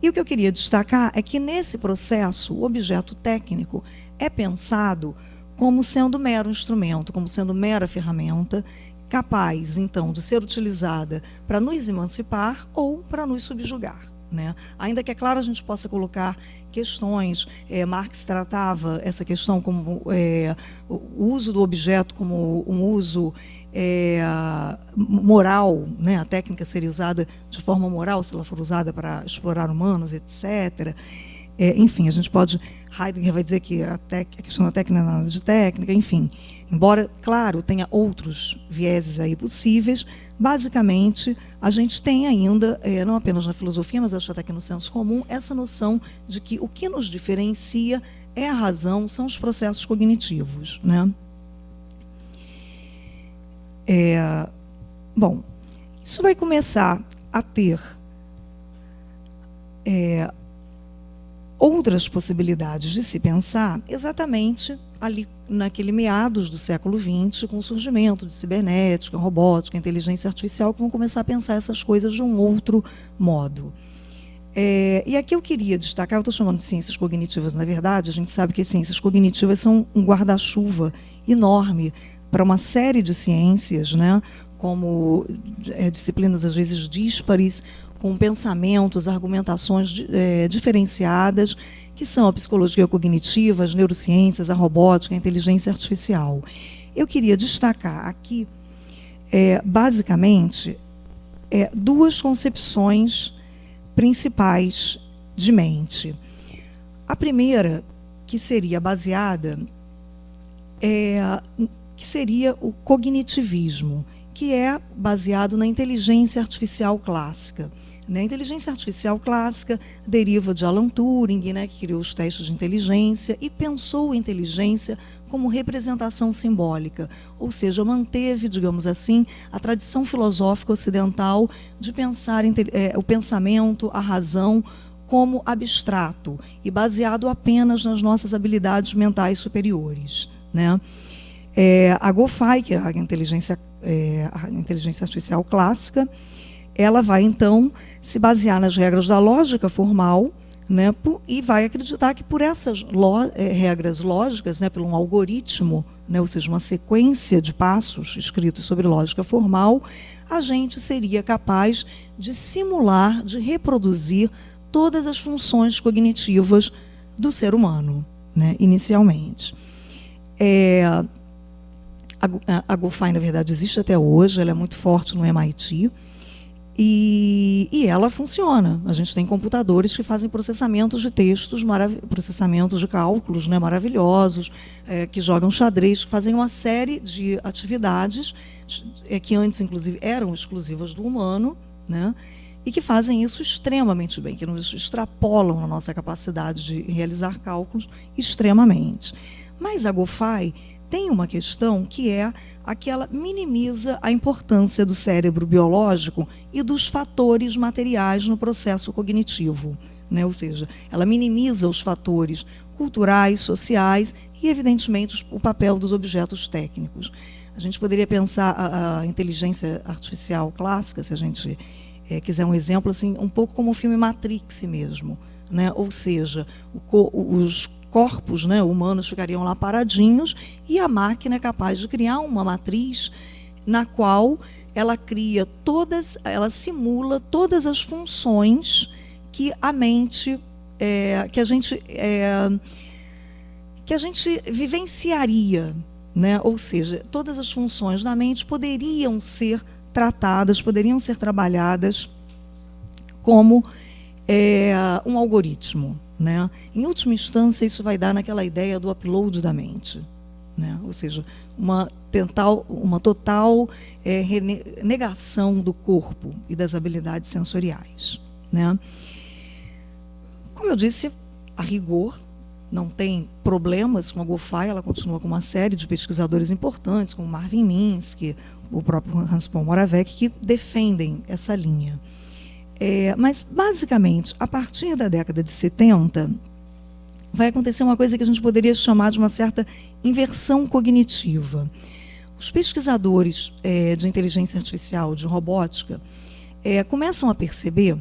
E o que eu queria destacar é que, nesse processo, o objeto técnico é pensado como sendo mero instrumento, como sendo mera ferramenta, capaz, então, de ser utilizada para nos emancipar ou para nos subjugar. Né? Ainda que, é claro, a gente possa colocar questões, Marx tratava essa questão como o uso do objeto como um uso moral, né? A técnica seria usada de forma moral se ela for usada para explorar humanos, etc. Enfim, a gente pode... Heidegger vai dizer que a questão da técnica não é nada de técnica, enfim. Embora, claro, tenha outros vieses aí possíveis, basicamente, a gente tem ainda, não apenas na filosofia, mas acho até aqui no senso comum, essa noção de que o que nos diferencia é a razão, são os processos cognitivos. Né? Bom, isso vai começar a ter outras possibilidades de se pensar exatamente ali naquele meados do século XX, com o surgimento de cibernética, robótica, inteligência artificial, que vão começar a pensar essas coisas de um outro modo. E aqui eu queria destacar, eu estou chamando de ciências cognitivas, na verdade, a gente sabe que as ciências cognitivas são um guarda-chuva enorme para uma série de ciências, né, como disciplinas às vezes díspares, com pensamentos, argumentações diferenciadas, que são a psicologia cognitiva, as neurociências, a robótica, a inteligência artificial. Eu queria destacar aqui basicamente, duas concepções principais de mente. A primeira, que seria baseada, que seria o cognitivismo, que é baseado na inteligência artificial clássica. A inteligência artificial clássica deriva de Alan Turing, né, que criou os testes de inteligência e pensou a inteligência como representação simbólica, ou seja, manteve, digamos assim, a tradição filosófica ocidental de pensar o pensamento, a razão, como abstrato e baseado apenas nas nossas habilidades mentais superiores, né? A GoFi, que é a inteligência artificial clássica, ela vai, então, se basear nas regras da lógica formal, né, e vai acreditar que por essas regras lógicas, né, por um algoritmo, né, ou seja, uma sequência de passos escritos sobre lógica formal, a gente seria capaz de simular, de reproduzir todas as funções cognitivas do ser humano, né, inicialmente. A GoFi, na verdade, existe até hoje, ela é muito forte no MIT, e ela funciona. A gente tem computadores que fazem processamentos de textos, processamentos de cálculos, né, maravilhosos, que jogam xadrez, que fazem uma série de atividades que antes, inclusive, eram exclusivas do humano, né, e que fazem isso extremamente bem, que nos extrapolam a nossa capacidade de realizar cálculos extremamente. Mas a GoFi tem uma questão que é a que ela minimiza a importância do cérebro biológico e dos fatores materiais no processo cognitivo, né? Ou seja, ela minimiza os fatores culturais, sociais e, evidentemente, o papel dos objetos técnicos. A gente poderia pensar a inteligência artificial clássica, se a gente quiser um exemplo, assim, um pouco como o filme Matrix mesmo, né? Ou seja, os corpos, né, humanos ficariam lá paradinhos e a máquina é capaz de criar uma matriz na qual ela simula todas as funções que a mente, que a gente vivenciaria, né? Ou seja, todas as funções da mente poderiam ser tratadas, poderiam ser trabalhadas como um algoritmo, né? Em última instância, isso vai dar naquela ideia do upload da mente, né? Ou seja, uma total negação do corpo e das habilidades sensoriais, né? Como eu disse, a rigor, não tem problemas com a GoFi, ela continua com uma série de pesquisadores importantes, como Marvin Minsky, o próprio Hans Paul Moravec, que defendem essa linha. Mas, basicamente, a partir da década de 70, vai acontecer uma coisa que a gente poderia chamar de uma certa inversão cognitiva. Os pesquisadores de inteligência artificial, de robótica, começam a perceber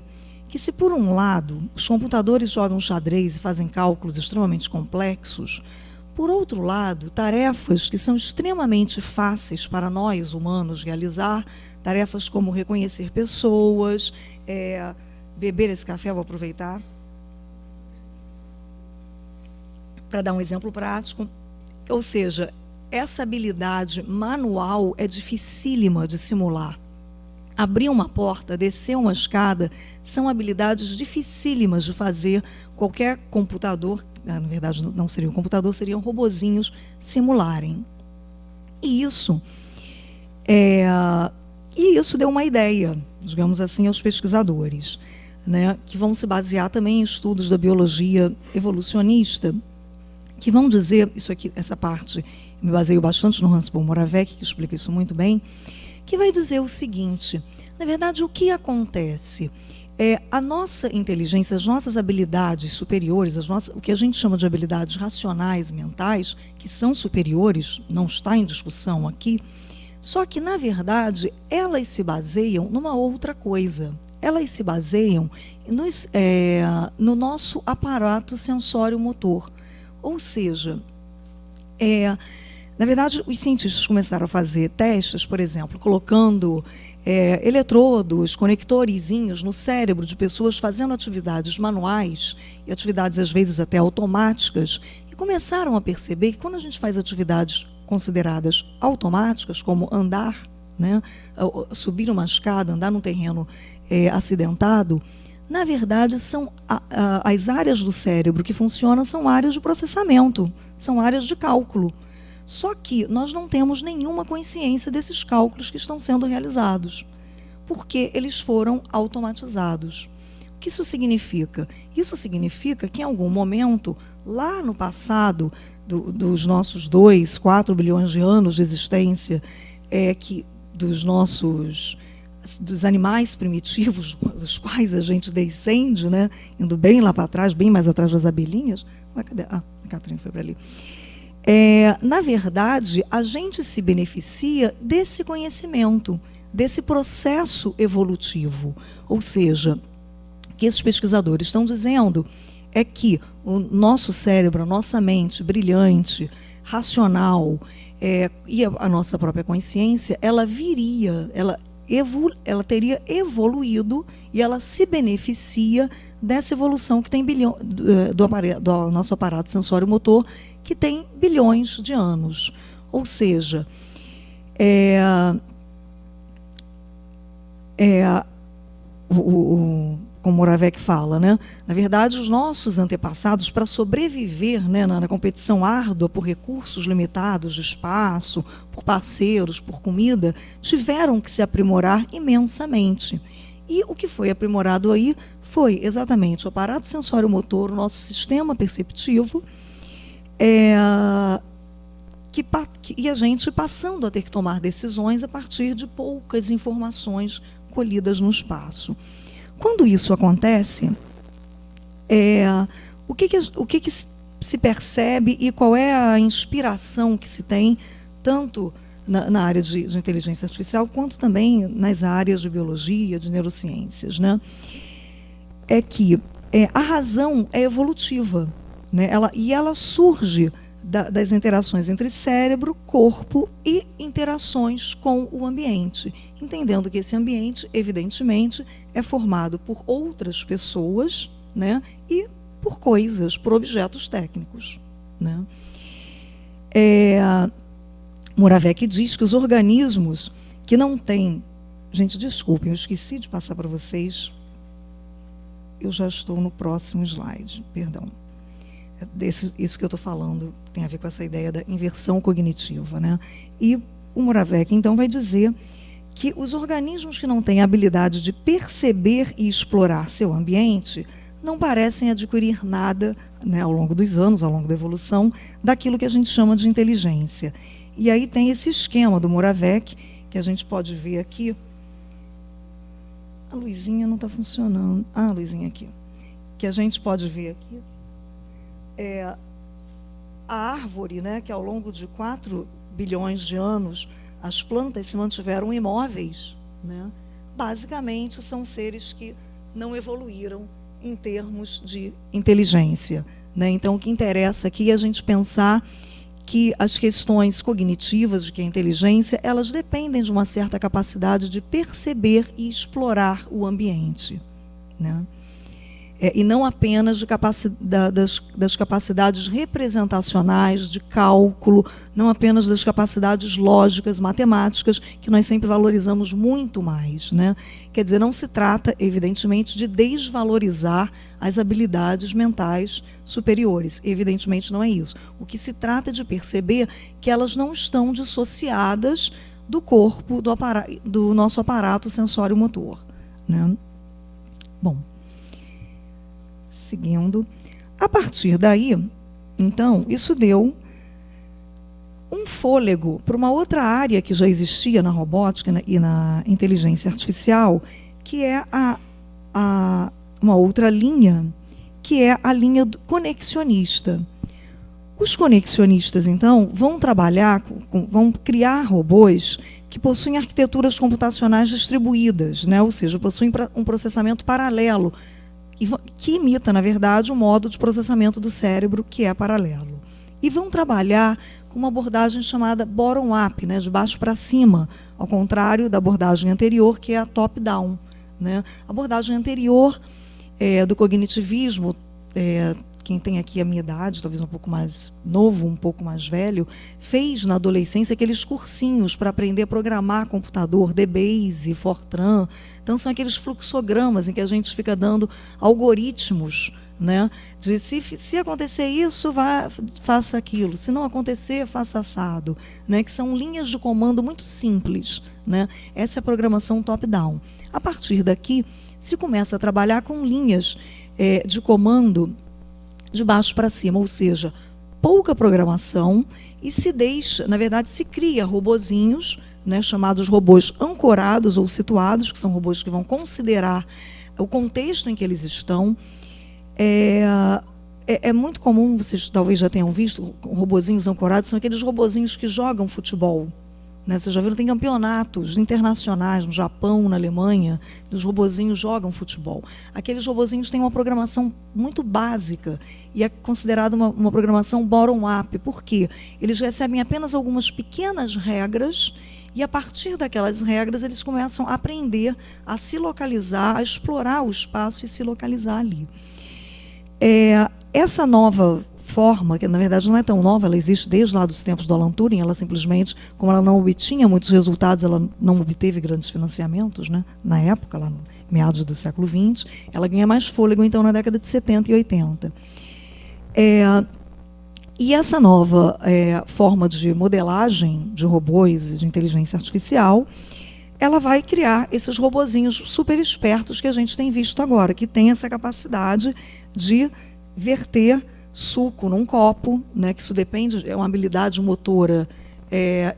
que, se por um lado os computadores jogam xadrez e fazem cálculos extremamente complexos, por outro lado, tarefas que são extremamente fáceis para nós humanos realizar, tarefas como reconhecer pessoas, beber esse café, vou aproveitar para dar um exemplo prático. Ou seja, essa habilidade manual é dificílima de simular. Abrir uma porta, descer uma escada, são habilidades dificílimas de fazer qualquer computador, na verdade não seria um computador, seriam robozinhos, simularem. E isso deu uma ideia, digamos assim, aos pesquisadores, né, que vão se basear também em estudos da biologia evolucionista, que vão dizer, essa parte, me baseio bastante no Hans Paul Moravec, que explica isso muito bem, que vai dizer o seguinte: na verdade, o que acontece? A nossa inteligência, as nossas habilidades superiores, o que a gente chama de habilidades racionais, mentais, que são superiores, não está em discussão aqui, só que, na verdade, elas se baseiam numa outra coisa. Elas se baseiam no nosso aparato sensório-motor. Ou seja, na verdade, os cientistas começaram a fazer testes, por exemplo, colocando eletrodos, conectorezinhos no cérebro de pessoas fazendo atividades manuais e atividades, às vezes, até automáticas, e começaram a perceber que, quando a gente faz atividades consideradas automáticas, como andar, né? Subir uma escada, andar num terreno acidentado, na verdade, são as áreas do cérebro que funcionam são áreas de processamento, são áreas de cálculo. Só que nós não temos nenhuma consciência desses cálculos que estão sendo realizados, porque eles foram automatizados. O que isso significa? Isso significa que, em algum momento, lá no passado, dos nossos 2, 4 bilhões de anos de existência, dos animais primitivos, dos quais a gente descende, né, indo bem lá para trás, bem mais atrás das abelhinhas. Cadê? A Catherine foi para ali. Na verdade, a gente se beneficia desse conhecimento, desse processo evolutivo. Ou seja, o que esses pesquisadores estão dizendo é que o nosso cérebro, a nossa mente brilhante, racional, e a nossa própria consciência, ela teria evoluído e ela se beneficia dessa evolução que tem do nosso aparato sensório-motor, que tem bilhões de anos. Ou seja, como Moravec fala, né? Na verdade, os nossos antepassados, para sobreviver, né, na competição árdua por recursos limitados de espaço, por parceiros, por comida, tiveram que se aprimorar imensamente. E o que foi aprimorado aí foi exatamente o aparato sensório-motor, o nosso sistema perceptivo, e a gente passando a ter que tomar decisões a partir de poucas informações colhidas no espaço. Quando isso acontece, o que se percebe e qual é a inspiração que se tem, tanto na área de inteligência artificial, quanto também nas áreas de biologia, de neurociências, né? É que a razão é evolutiva, né? Ela surge das interações entre cérebro, corpo e interações com o ambiente, entendendo que esse ambiente, evidentemente, é formado por outras pessoas, né, e por coisas, por objetos técnicos, né. Moravec diz que os organismos que não têm... Gente, desculpem, eu esqueci de passar para vocês. Eu já estou no próximo slide, perdão. Isso que eu estou falando tem a ver com essa ideia da inversão cognitiva, né? E o Moravec, então, vai dizer que os organismos que não têm a habilidade de perceber e explorar seu ambiente não parecem adquirir nada, né, ao longo dos anos, ao longo da evolução, daquilo que a gente chama de inteligência. E aí tem esse esquema do Moravec, que a gente pode ver aqui. A luzinha não está funcionando. Ah, a luzinha aqui. Que a gente pode ver aqui. A árvore, né, que ao longo de 4 bilhões de anos, as plantas se mantiveram imóveis, né, basicamente são seres que não evoluíram em termos de inteligência, né? Então, o que interessa aqui é a gente pensar que as questões cognitivas, de que a inteligência, elas dependem de uma certa capacidade de perceber e explorar o ambiente, né? E não apenas das capacidades representacionais, de cálculo, não apenas das capacidades lógicas, matemáticas, que nós sempre valorizamos muito mais, né? Quer dizer, não se trata, evidentemente, de desvalorizar as habilidades mentais superiores. Evidentemente não é isso. O que se trata é de perceber que elas não estão dissociadas do corpo, do nosso aparato sensório-motor, né? Bom, seguindo, a partir daí, então, isso deu um fôlego para uma outra área que já existia na robótica e na inteligência artificial, que é uma outra linha, que é a linha conexionista. Os conexionistas, então, vão trabalhar, vão criar robôs que possuem arquiteturas computacionais distribuídas, né? Ou seja, possuem um processamento paralelo, que imita, na verdade, o modo de processamento do cérebro que é paralelo. E vão trabalhar com uma abordagem chamada bottom-up, né, de baixo para cima, ao contrário da abordagem anterior, que é a top-down, né? A abordagem anterior do cognitivismo quem tem aqui a minha idade, talvez um pouco mais novo, um pouco mais velho, fez na adolescência aqueles cursinhos para aprender a programar computador, DBase, Fortran. Então são aqueles fluxogramas em que a gente fica dando algoritmos, né, de se acontecer isso, faça aquilo, se não acontecer, faça assado, né, que são linhas de comando muito simples, né? Essa é a programação top-down. A partir daqui, se começa a trabalhar com linhas de comando de baixo para cima, ou seja, pouca programação, e se deixa, na verdade, se cria robozinhos, né, chamados robôs ancorados ou situados, que são robôs que vão considerar o contexto em que eles estão. É muito comum, vocês talvez já tenham visto, robozinhos ancorados, são aqueles robozinhos que jogam futebol, né? Vocês já viram, tem campeonatos internacionais no Japão, na Alemanha, os robozinhos jogam futebol. Aqueles robozinhos têm uma programação muito básica e é considerada uma programação bottom-up. Por quê? Eles recebem apenas algumas pequenas regras e, a partir daquelas regras, eles começam a aprender a se localizar, a explorar o espaço e se localizar ali. Essa nova forma, que na verdade não é tão nova, ela existe desde lá dos tempos do Alan Turing, ela simplesmente, como ela não obtinha muitos resultados, ela não obteve grandes financiamentos, né, na época, lá no meados do século XX, ela ganha mais fôlego então na década de 70 e 80. E essa nova forma de modelagem de robôs e de inteligência artificial, ela vai criar esses robozinhos super espertos que a gente tem visto agora, que tem essa capacidade de verter suco num copo, né, que isso depende, é uma habilidade motora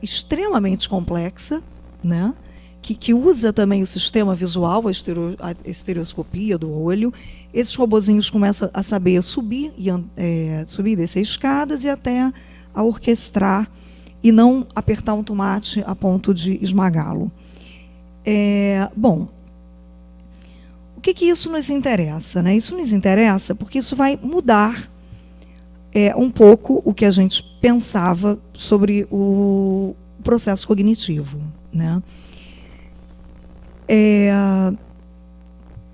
extremamente complexa, né, que usa também o sistema visual, a estereoscopia do olho. Esses robozinhos começam a saber subir e descer escadas e até a orquestrar e não apertar um tomate a ponto de esmagá-lo. Bom, o que isso nos interessa, né? Isso nos interessa porque isso vai mudar um pouco o que a gente pensava sobre o processo cognitivo, né?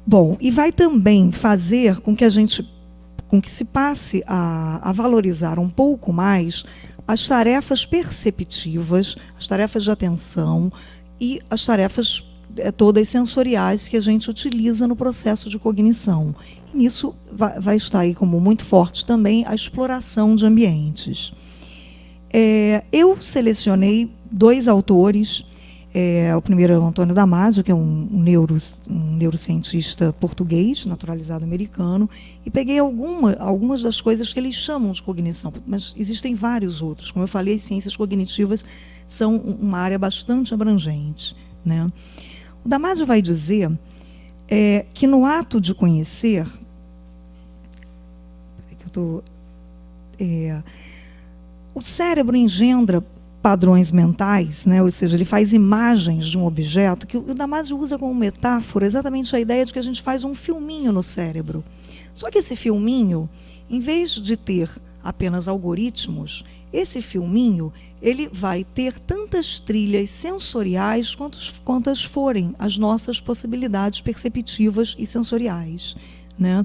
Bom, e vai também fazer com que se passe a valorizar um pouco mais as tarefas perceptivas, as tarefas de atenção e as tarefas todas sensoriais que a gente utiliza no processo de cognição. E nisso vai estar aí como muito forte também a exploração de ambientes. Eu selecionei 2 autores. O primeiro é o Antônio Damasio, que é um neurocientista português, naturalizado americano, e peguei algumas das coisas que eles chamam de cognição, mas existem vários outros. Como eu falei, as ciências cognitivas são uma área bastante abrangente, né? O Damasio vai dizer que no ato de conhecer, o cérebro engendra padrões mentais, né? Ou seja, ele faz imagens de um objeto, que o Damasio usa como metáfora exatamente a ideia de que a gente faz um filminho no cérebro. Só que esse filminho, em vez de ter apenas algoritmos, esse filminho ele vai ter tantas trilhas sensoriais quantas forem as nossas possibilidades perceptivas e sensoriais, né?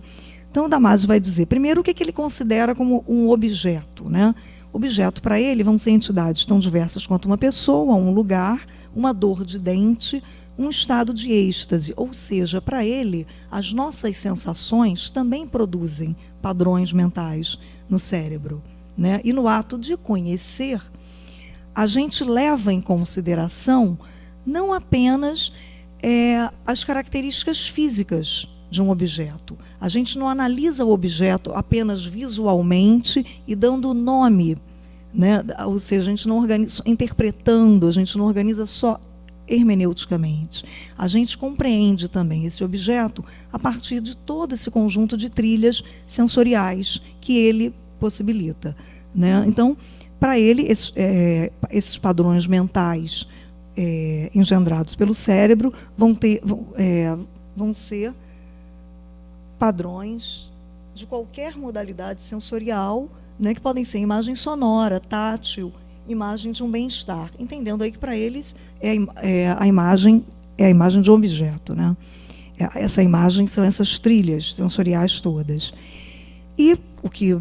Então, o Damasio vai dizer, primeiro, o que ele considera como um objeto, né? Objeto, para ele, vão ser entidades tão diversas quanto uma pessoa, um lugar, uma dor de dente, um estado de êxtase. Ou seja, para ele, as nossas sensações também produzem padrões mentais no cérebro, né? E no ato de conhecer, a gente leva em consideração não apenas as características físicas de um objeto. A gente não analisa o objeto apenas visualmente e dando nome, né? Ou seja, a gente não organiza interpretando, a gente não organiza só hermeneuticamente. A gente compreende também esse objeto a partir de todo esse conjunto de trilhas sensoriais que ele possibilita, né? Então, para ele, esses padrões mentais engendrados pelo cérebro vão ser padrões de qualquer modalidade sensorial, né, que podem ser imagem sonora, tátil, imagem de um bem-estar, entendendo aí que para eles a imagem de um objeto, né? Essa imagem são essas trilhas sensoriais todas. E o que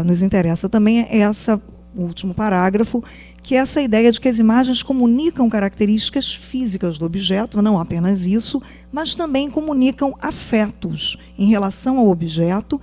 nos interessa também é o último parágrafo, que é essa ideia de que as imagens comunicam características físicas do objeto, não apenas isso, mas também comunicam afetos em relação ao objeto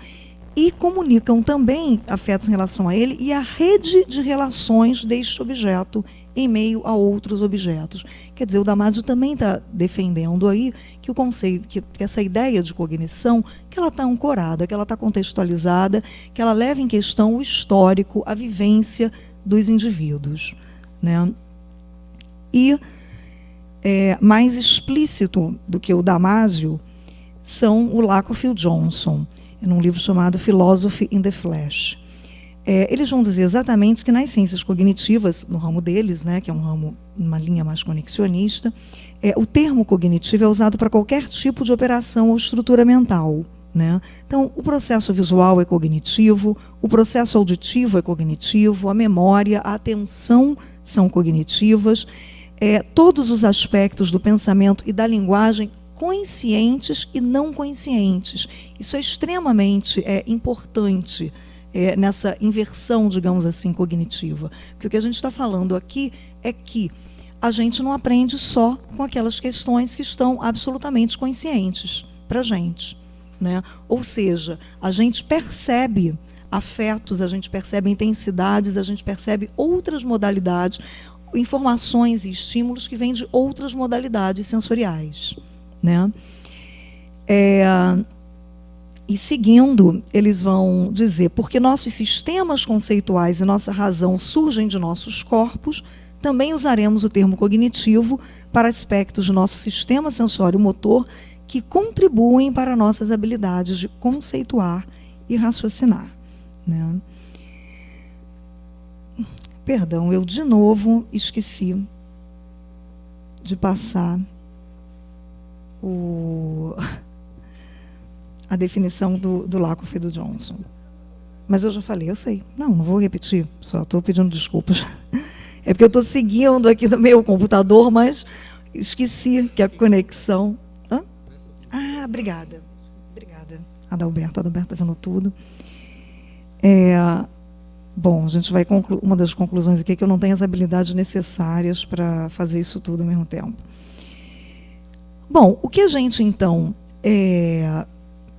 e comunicam também afetos em relação a ele e a rede de relações deste objeto em meio a outros objetos. Quer dizer, o Damasio também está defendendo aí que o conceito, que essa ideia de cognição, que ela está ancorada, que ela está contextualizada, que ela leva em questão o histórico, a vivência dos indivíduos, né? E mais explícito do que o Damasio são o Lakoff e o Johnson, num livro chamado Philosophy in the Flesh. Eles vão dizer exatamente que nas ciências cognitivas, no ramo deles, né, que é um ramo, uma linha mais conexionista, o termo cognitivo é usado para qualquer tipo de operação ou estrutura mental, né? Então, o processo visual é cognitivo, o processo auditivo é cognitivo, a memória, a atenção são cognitivas, todos os aspectos do pensamento e da linguagem conscientes e não conscientes. Isso é extremamente importante nessa inversão, digamos assim, cognitiva. Porque o que a gente está falando aqui é que a gente não aprende só com aquelas questões que estão absolutamente conscientes para a gente, né? Ou seja, a gente percebe afetos, a gente percebe intensidades, a gente percebe outras modalidades, informações e estímulos que vêm de outras modalidades sensoriais, né? E seguindo, eles vão dizer, porque nossos sistemas conceituais e nossa razão surgem de nossos corpos, também usaremos o termo cognitivo para aspectos de nosso sistema sensório-motor que contribuem para nossas habilidades de conceituar e raciocinar, né? Perdão, eu de novo esqueci de passar a definição do Lakoff e do Johnson. Mas eu já falei, eu sei. Não vou repetir, só estou pedindo desculpas. É porque eu estou seguindo aqui no meu computador, mas esqueci que a conexão... Hã? Ah, obrigada. Obrigada, Adalberto. Adalberto está vendo tudo. Bom, a gente vai concluir. Uma das conclusões aqui é que eu não tenho as habilidades necessárias para fazer isso tudo ao mesmo tempo. Bom, o que a gente, então,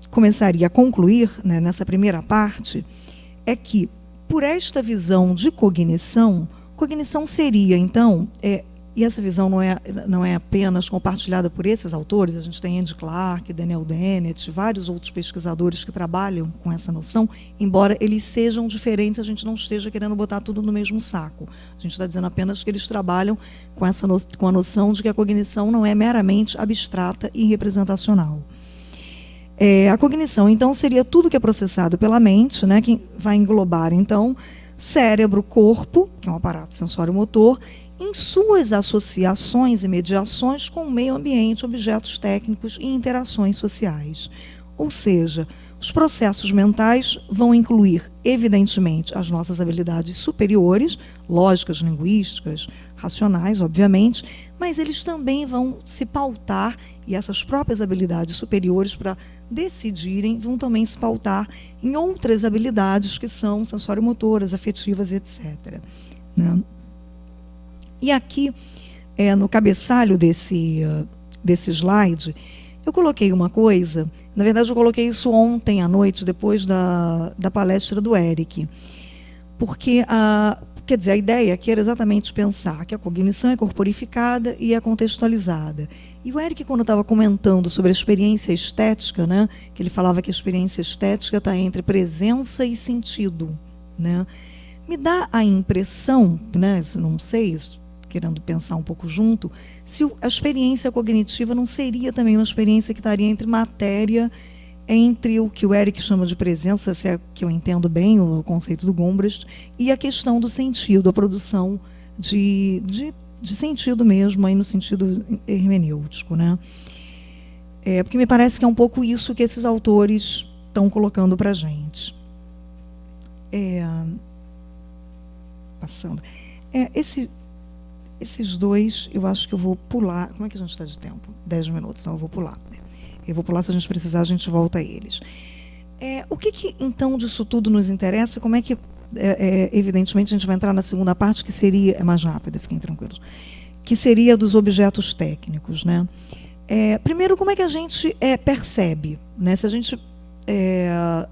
começaria a concluir, né, nessa primeira parte, é que, por esta visão de cognição seria, então, e essa visão não é apenas compartilhada por esses autores, a gente tem Andy Clark, Daniel Dennett, vários outros pesquisadores que trabalham com essa noção, embora eles sejam diferentes, a gente não esteja querendo botar tudo no mesmo saco. A gente está dizendo apenas que eles trabalham com a noção de que a cognição não é meramente abstrata e representacional. A cognição, então, seria tudo que é processado pela mente, né, que vai englobar, então, cérebro, corpo, que é um aparato sensório-motor, em suas associações e mediações com o meio ambiente, objetos técnicos e interações sociais. Ou seja, os processos mentais vão incluir, evidentemente, as nossas habilidades superiores, lógicas, linguísticas, racionais, obviamente, mas eles também vão se pautar, e essas próprias habilidades superiores, para decidirem, vão também se pautar em outras habilidades que são sensório-motoras, afetivas, etc., né? E aqui, no cabeçalho desse slide, eu coloquei uma coisa, na verdade eu coloquei isso ontem à noite, depois da palestra do Eric, porque, quer dizer, a ideia aqui era exatamente pensar que a cognição é corporificada e é contextualizada. E o Eric, quando estava comentando sobre a experiência estética, né, que ele falava que a experiência estética está entre presença e sentido, né, me dá a impressão, né, não sei, querendo pensar um pouco junto, se a experiência cognitiva não seria também uma experiência que estaria entre matéria, entre o que o Eric chama de presença, se é que eu entendo bem o conceito do Gombrich, e a questão do sentido, a produção de sentido mesmo, aí no sentido hermenêutico, né? Porque me parece que é um pouco isso que esses autores estão colocando para a gente. Passando. Esses dois, eu acho que eu vou pular. Como é que a gente está de tempo? 10 minutos, então eu vou pular. Eu vou pular, se a gente precisar, a gente volta a eles. O que então disso tudo nos interessa? Como é que, evidentemente, a gente vai entrar na segunda parte, que seria, é mais rápida, fiquem tranquilos, que seria dos objetos técnicos, né? Primeiro, como é que a gente percebe, né? Se a gente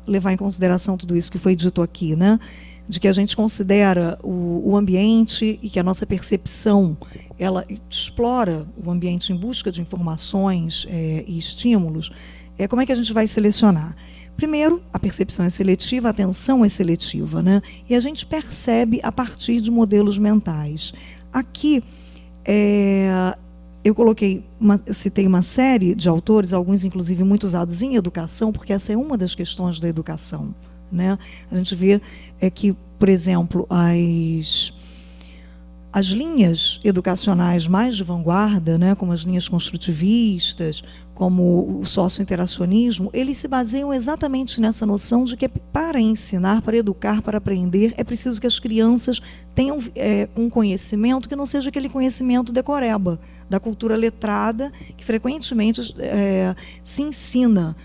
levar em consideração tudo isso que foi dito aqui, né? De que a gente considera o ambiente e que a nossa percepção ela explora o ambiente em busca de informações e estímulos, como é que a gente vai selecionar? Primeiro, a percepção é seletiva, a atenção é seletiva, né? E a gente percebe a partir de modelos mentais. Aqui, eu citei uma série de autores, alguns inclusive muito usados em educação, porque essa é uma das questões da educação, né? A gente vê que, por exemplo, as linhas educacionais mais de vanguarda, né, como as linhas construtivistas, como o socio-interacionismo, eles se baseiam exatamente nessa noção de que para ensinar, para educar, para aprender, é preciso que as crianças tenham um conhecimento que não seja aquele conhecimento decoreba, da cultura letrada, que frequentemente se ensina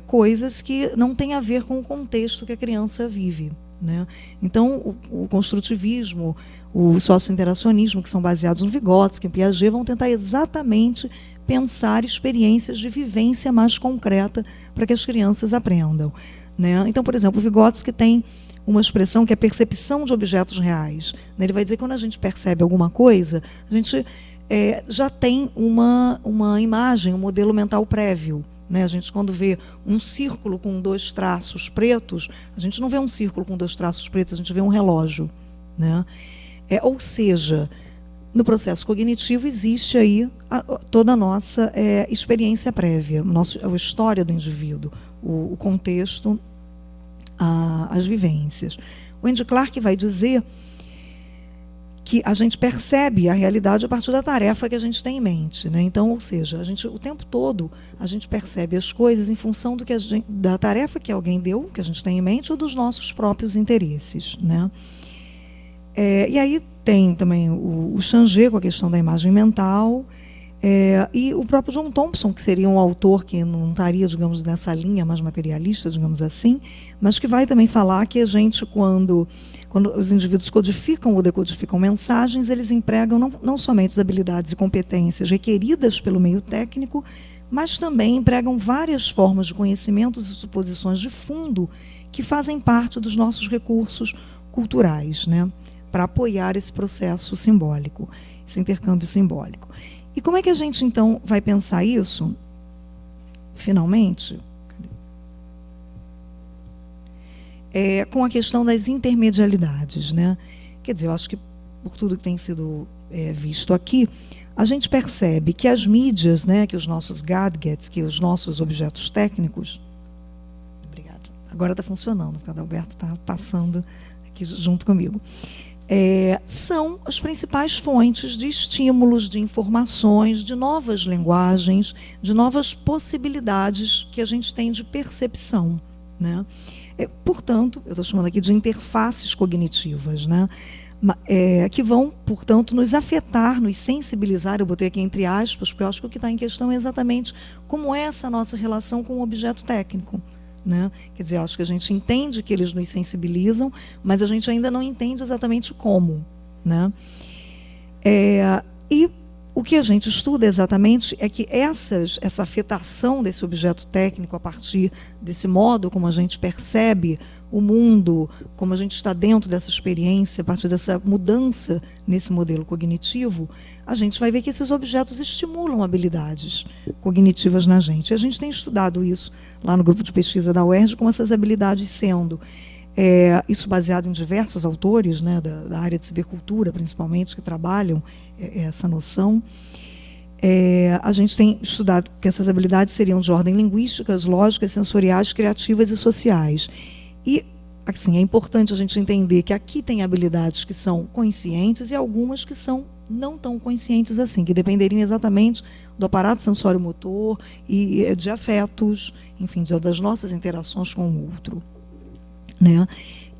coisas que não têm a ver com o contexto que a criança vive, né? Então, o construtivismo, o socio-interacionismo, que são baseados no Vygotsky, em Piaget, vão tentar exatamente pensar experiências de vivência mais concreta para que as crianças aprendam, né? Então, por exemplo, o Vygotsky tem uma expressão que é percepção de objetos reais, né? Ele vai dizer que quando a gente percebe alguma coisa, a gente já tem uma imagem, um modelo mental prévio, né? A gente, quando vê um círculo com 2 traços pretos, a gente não vê um círculo com 2 traços pretos, a gente vê um relógio, né? Ou seja, no processo cognitivo existe aí toda a nossa experiência prévia, a história do indivíduo, o contexto, as vivências. O Andy Clark vai dizer que a gente percebe a realidade a partir da tarefa que a gente tem em mente, né? Então, ou seja, o tempo todo a gente percebe as coisas em função da tarefa que alguém deu, que a gente tem em mente, ou dos nossos próprios interesses, né? E aí tem também o Changé com a questão da imagem mental, e o próprio John Thompson, que seria um autor que não estaria, digamos, nessa linha mais materialista, digamos assim, mas que vai também falar que a gente, quando os indivíduos codificam ou decodificam mensagens, eles empregam não somente as habilidades e competências requeridas pelo meio técnico, mas também empregam várias formas de conhecimentos e suposições de fundo que fazem parte dos nossos recursos culturais, né, para apoiar esse processo simbólico, esse intercâmbio simbólico. E como é que a gente, então, vai pensar isso, finalmente? Com a questão das intermedialidades, né? Quer dizer, eu acho que, por tudo que tem sido visto aqui, a gente percebe que as mídias, né, que os nossos gadgets, que os nossos objetos técnicos... Obrigada. Agora está funcionando, porque o Adalberto está passando aqui junto comigo. São as principais fontes de estímulos, de informações, de novas linguagens, de novas possibilidades que a gente tem de percepção, né? Portanto, eu estou chamando aqui de interfaces cognitivas, né? Que vão, portanto, nos afetar, nos sensibilizar, eu botei aqui entre aspas, porque eu acho que o que está em questão é exatamente como é essa nossa relação com o objeto técnico, né? Quer dizer, eu acho que a gente entende que eles nos sensibilizam, mas a gente ainda não entende exatamente como, né? E o que a gente estuda exatamente é que essa afetação desse objeto técnico a partir desse modo como a gente percebe o mundo, como a gente está dentro dessa experiência, a partir dessa mudança nesse modelo cognitivo, a gente vai ver que esses objetos estimulam habilidades cognitivas na gente. E a gente tem estudado isso lá no grupo de pesquisa da UERJ, como essas habilidades sendo... isso baseado em diversos autores, né, da área de cibercultura, principalmente, que trabalham essa noção. A gente tem estudado que essas habilidades seriam de ordem linguísticas, lógicas, sensoriais, criativas e sociais. E, assim, é importante a gente entender que aqui tem habilidades que são conscientes e algumas que são não tão conscientes assim, que dependeriam exatamente do aparato sensório-motor e de afetos, enfim, das nossas interações com o outro. né?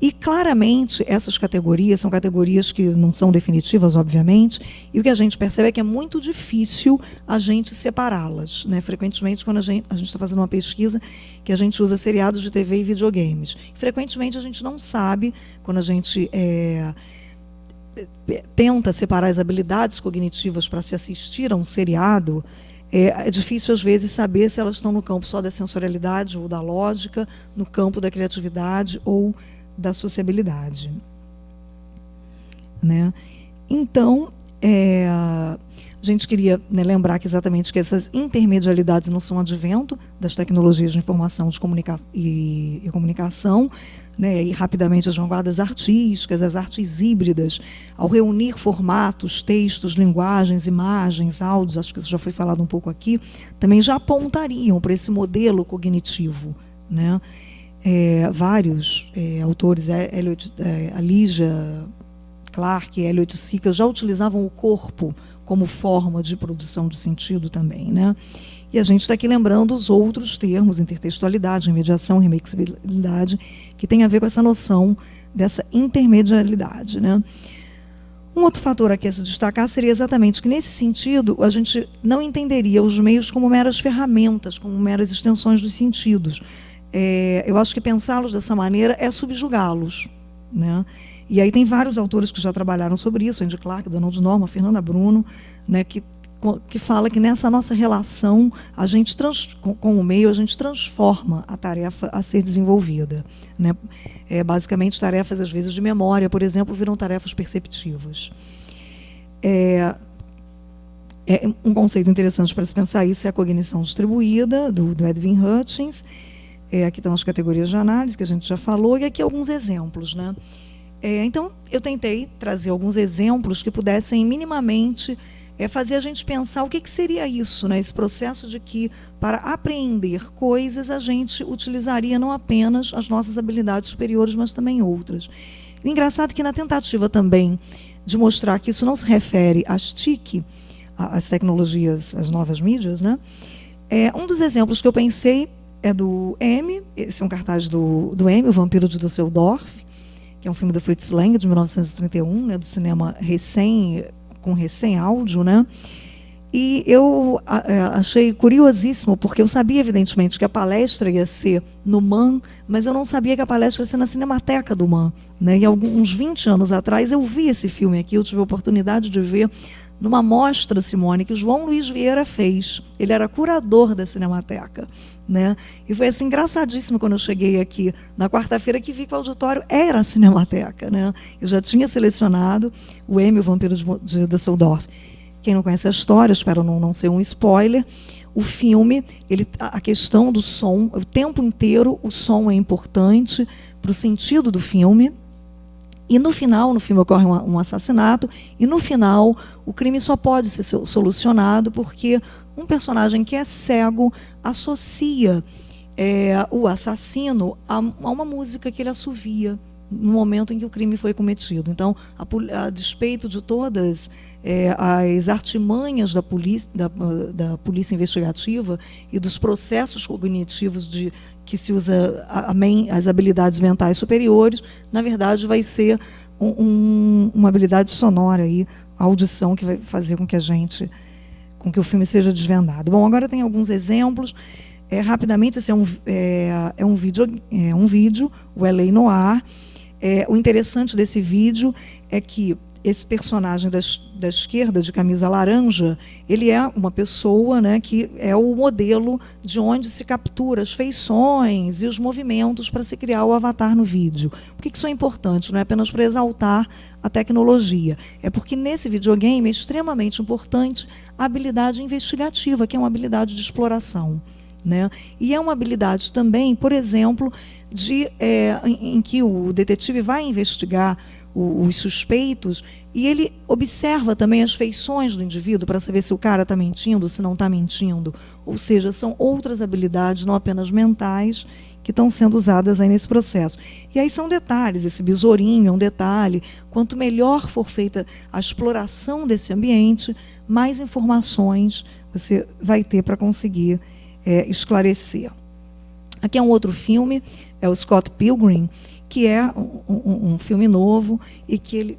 E claramente essas categorias são categorias que não são definitivas, obviamente, e o que a gente percebe é que é muito difícil a gente separá-las, né? Frequentemente, quando a gente está fazendo uma pesquisa, que a gente usa seriados de TV e videogames, frequentemente a gente não sabe, quando a gente tenta separar as habilidades cognitivas para se assistir a um seriado, é difícil, às vezes, saber se elas estão no campo só da sensorialidade ou da lógica, no campo da criatividade ou da sociabilidade, né? Então, a gente queria, né, lembrar que exatamente que essas intermedialidades não são advento das tecnologias de informação e comunicação, né? E rapidamente as vanguardas artísticas, as artes híbridas, ao reunir formatos, textos, linguagens, imagens, áudios, acho que isso já foi falado um pouco aqui, também já apontariam para esse modelo cognitivo, né? Vários autores, Alicia Clark e Elliot Sica, já utilizavam o corpo como forma de produção de sentido também, né? E a gente está aqui lembrando os outros termos, intertextualidade, mediação, remixibilidade, que tem a ver com essa noção dessa intermedialidade, né? Um outro fator aqui a se destacar seria exatamente que, nesse sentido, a gente não entenderia os meios como meras ferramentas, como meras extensões dos sentidos. Eu acho que pensá-los dessa maneira é subjugá-los, né? E aí tem vários autores que já trabalharam sobre isso, Andy Clark, Donald Norman, Fernanda Bruno, né, que fala que nessa nossa relação a gente com o meio a gente transforma a tarefa a ser desenvolvida, né? Basicamente, tarefas às vezes de memória, por exemplo, viram tarefas perceptivas. Um conceito interessante para se pensar isso é a cognição distribuída, do Edwin Hutchins. Aqui estão as categorias de análise, que a gente já falou, e aqui alguns exemplos, né? Então, eu tentei trazer alguns exemplos que pudessem minimamente fazer a gente pensar o que seria isso, né? Esse processo de que, para apreender coisas, a gente utilizaria não apenas as nossas habilidades superiores, mas também outras. O engraçado é que, na tentativa também de mostrar que isso não se refere às TIC, às tecnologias, às novas mídias, né? Um dos exemplos que eu pensei é do M, esse é um cartaz do M, O Vampiro de Düsseldorf, que é um filme do Fritz Lang, de 1931, né, do cinema com recém-áudio, né? E eu achei curiosíssimo, porque eu sabia, evidentemente, que a palestra ia ser no MAN, mas eu não sabia que a palestra ia ser na Cinemateca do MAN, né? E uns 20 anos atrás eu vi esse filme aqui, eu tive a oportunidade de ver numa mostra, Simone, que o João Luiz Vieira fez. Ele era curador da Cinemateca, né? E foi assim, engraçadíssimo quando eu cheguei aqui na quarta-feira, que vi que o auditório era a Cinemateca, né? Eu já tinha selecionado o M, O Vampiro de Düsseldorf. Quem não conhece a história, espero não ser um spoiler, o filme, a questão do som, o tempo inteiro o som é importante para o sentido do filme. E no final, no filme ocorre um assassinato, e no final o crime só pode ser solucionado porque um personagem que é cego associa o assassino a uma música que ele assovia no momento em que o crime foi cometido. Então, a despeito de todas as artimanhas da polícia investigativa e dos processos cognitivos que se usa as habilidades mentais superiores, na verdade vai ser uma habilidade sonora aí, a audição, que vai fazer com que o filme seja desvendado. Bom, agora tem alguns exemplos. Rapidamente, esse é um vídeo, o LA Noire. O interessante desse vídeo é que esse personagem da esquerda, de camisa laranja, ele é uma pessoa, né, que é o modelo de onde se captura as feições e os movimentos para se criar o avatar no vídeo. Por que isso é importante? Não é apenas para exaltar a tecnologia, é porque nesse videogame é extremamente importante a habilidade investigativa, que é uma habilidade de exploração, né? E é uma habilidade também, por exemplo, em que o detetive vai investigar os suspeitos e ele observa também as feições do indivíduo para saber se o cara está mentindo, se não está mentindo. Ou seja, são outras habilidades, não apenas mentais, que estão sendo usadas aí nesse processo. E aí são detalhes, esse besourinho é um detalhe. Quanto melhor for feita a exploração desse ambiente, mais informações você vai ter para conseguir esclarecer. Aqui é um outro filme, é o Scott Pilgrim, que é um filme novo e que ele...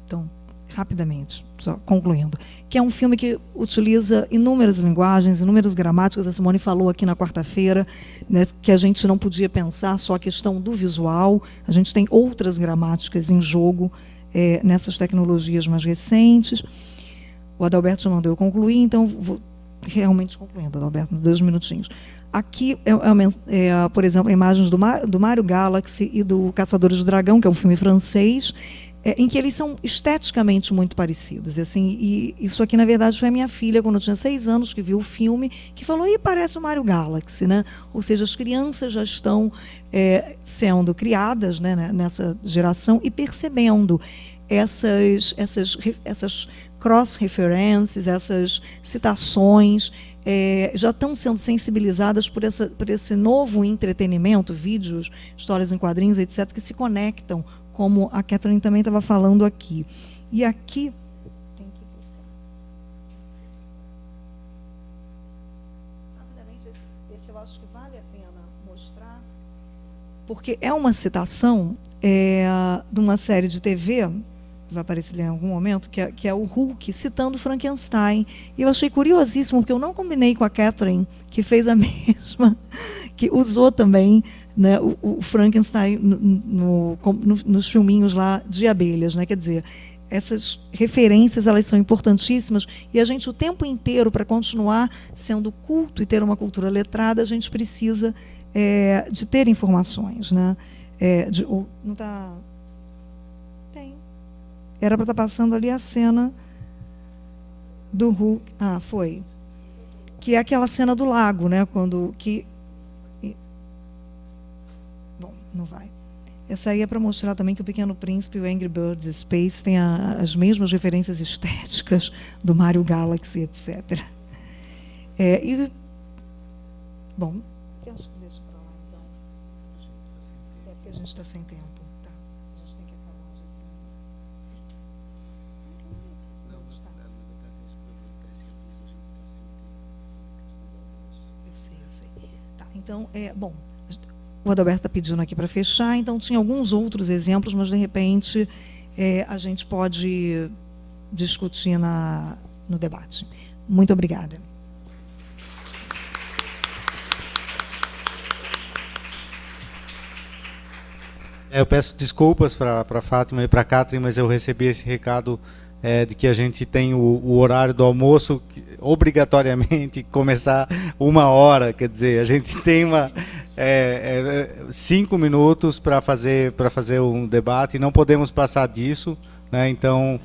Então, rapidamente, só concluindo, que é um filme que utiliza inúmeras linguagens, inúmeras gramáticas. A Simone falou aqui na quarta-feira, né, que a gente não podia pensar só a questão do visual, a gente tem outras gramáticas em jogo nessas tecnologias mais recentes. O Adalberto já mandou eu concluir, então vou realmente concluindo, Adalberto, 2 minutinhos. Aqui, por exemplo, imagens do Mario Galaxy e do Caçadores do Dragão, que é um filme francês, em que eles são esteticamente muito parecidos. E isso aqui, na verdade, foi a minha filha, quando eu tinha 6 anos, que viu o filme, que falou, parece o Mario Galaxy, né? Ou seja, as crianças já estão sendo criadas, né, nessa geração e percebendo essas cross-references, essas citações, já estão sendo sensibilizadas por esse novo entretenimento, vídeos, histórias em quadrinhos, etc., que se conectam, como a Catherine também estava falando aqui. E aqui... Tem que clicar. Rapidamente, esse eu acho que vale a pena mostrar, porque é uma citação de uma série de TV, vai aparecer em algum momento, que é o Hulk citando Frankenstein. E eu achei curiosíssimo, porque eu não combinei com a Catherine, que fez a mesma, que usou também, né, o Frankenstein nos filminhos lá de abelhas, né? Quer dizer, essas referências, elas são importantíssimas, e a gente o tempo inteiro, para continuar sendo culto e ter uma cultura letrada, a gente precisa de ter informações, né? Não está... Tem. Era para estar passando ali a cena do Hulk. Ah, foi. Que é aquela cena do lago, né? Bom, não vai. Essa aí é para mostrar também que o Pequeno Príncipe e o Angry Birds Space têm as mesmas referências estéticas do Mario Galaxy, etc. Bom, eu acho que deixa para lá, então. Porque a gente está sem tempo. Tá. A gente tem que acabar já. Eu sei. Tá, então, bom... O Adalberto está pedindo aqui para fechar, então tinha alguns outros exemplos, mas de repente a gente pode discutir no debate. Muito obrigada. Eu peço desculpas para a Fátima e para a Catherine, mas eu recebi esse recado de que a gente tem o horário do almoço obrigatoriamente começar 1h, quer dizer, a gente tem 5 minutos para fazer um debate e não podemos passar disso, né? Então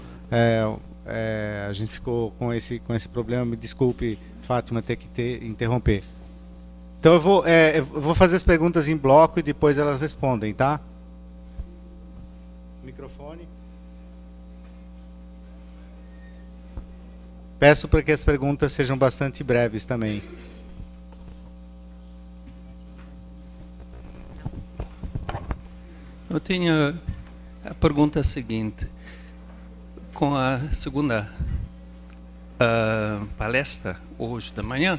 a gente ficou com esse problema. Me desculpe, Fátima, ter que interromper. Então eu vou fazer as perguntas em bloco e depois elas respondem, tá? Microfone. Peço para que as perguntas sejam bastante breves também. Eu tenho a pergunta seguinte. Com a segunda palestra, hoje de manhã,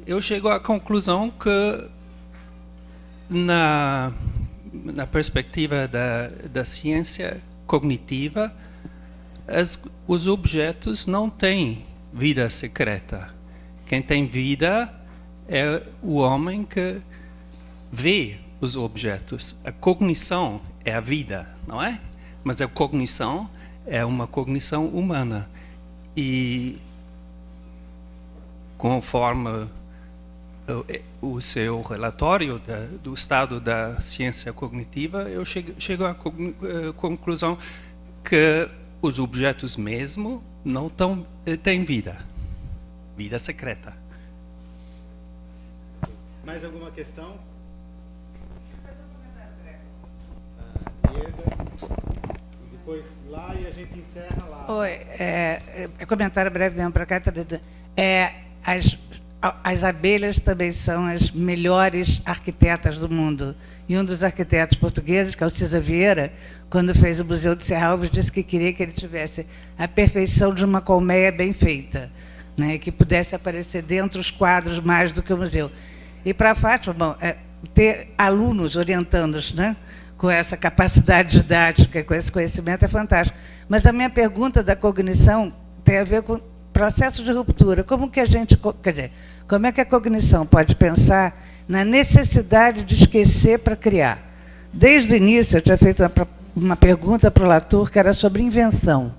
eu chego à conclusão que, na perspectiva da ciência cognitiva, os objetos não têm vida secreta. Quem tem vida é o homem que vê os objetos. A cognição é a vida, não é? Mas a cognição é uma cognição humana. E conforme o seu relatório do estado da ciência cognitiva, eu chego à conclusão que os objetos mesmo não têm vida secreta. Mais alguma questão? Depois lá e a gente encerra lá. Oi, comentário breve mesmo para cá. As abelhas também são as melhores arquitetas do mundo. E um dos arquitetos portugueses, que é o Cisa Vieira, quando fez o Museu de Serralves, disse que queria que ele tivesse a perfeição de uma colmeia bem feita. né, que pudesse aparecer dentro dos quadros mais do que o museu. E para a Fátima, bom, ter alunos orientando-os, né, com essa capacidade didática, com esse conhecimento, é fantástico. Mas a minha pergunta da cognição tem a ver com processo de ruptura. Como que a gente, quer dizer, como é que a cognição pode pensar na necessidade de esquecer para criar? Desde o início, eu tinha feito uma pergunta para o Latour, que era sobre invenção,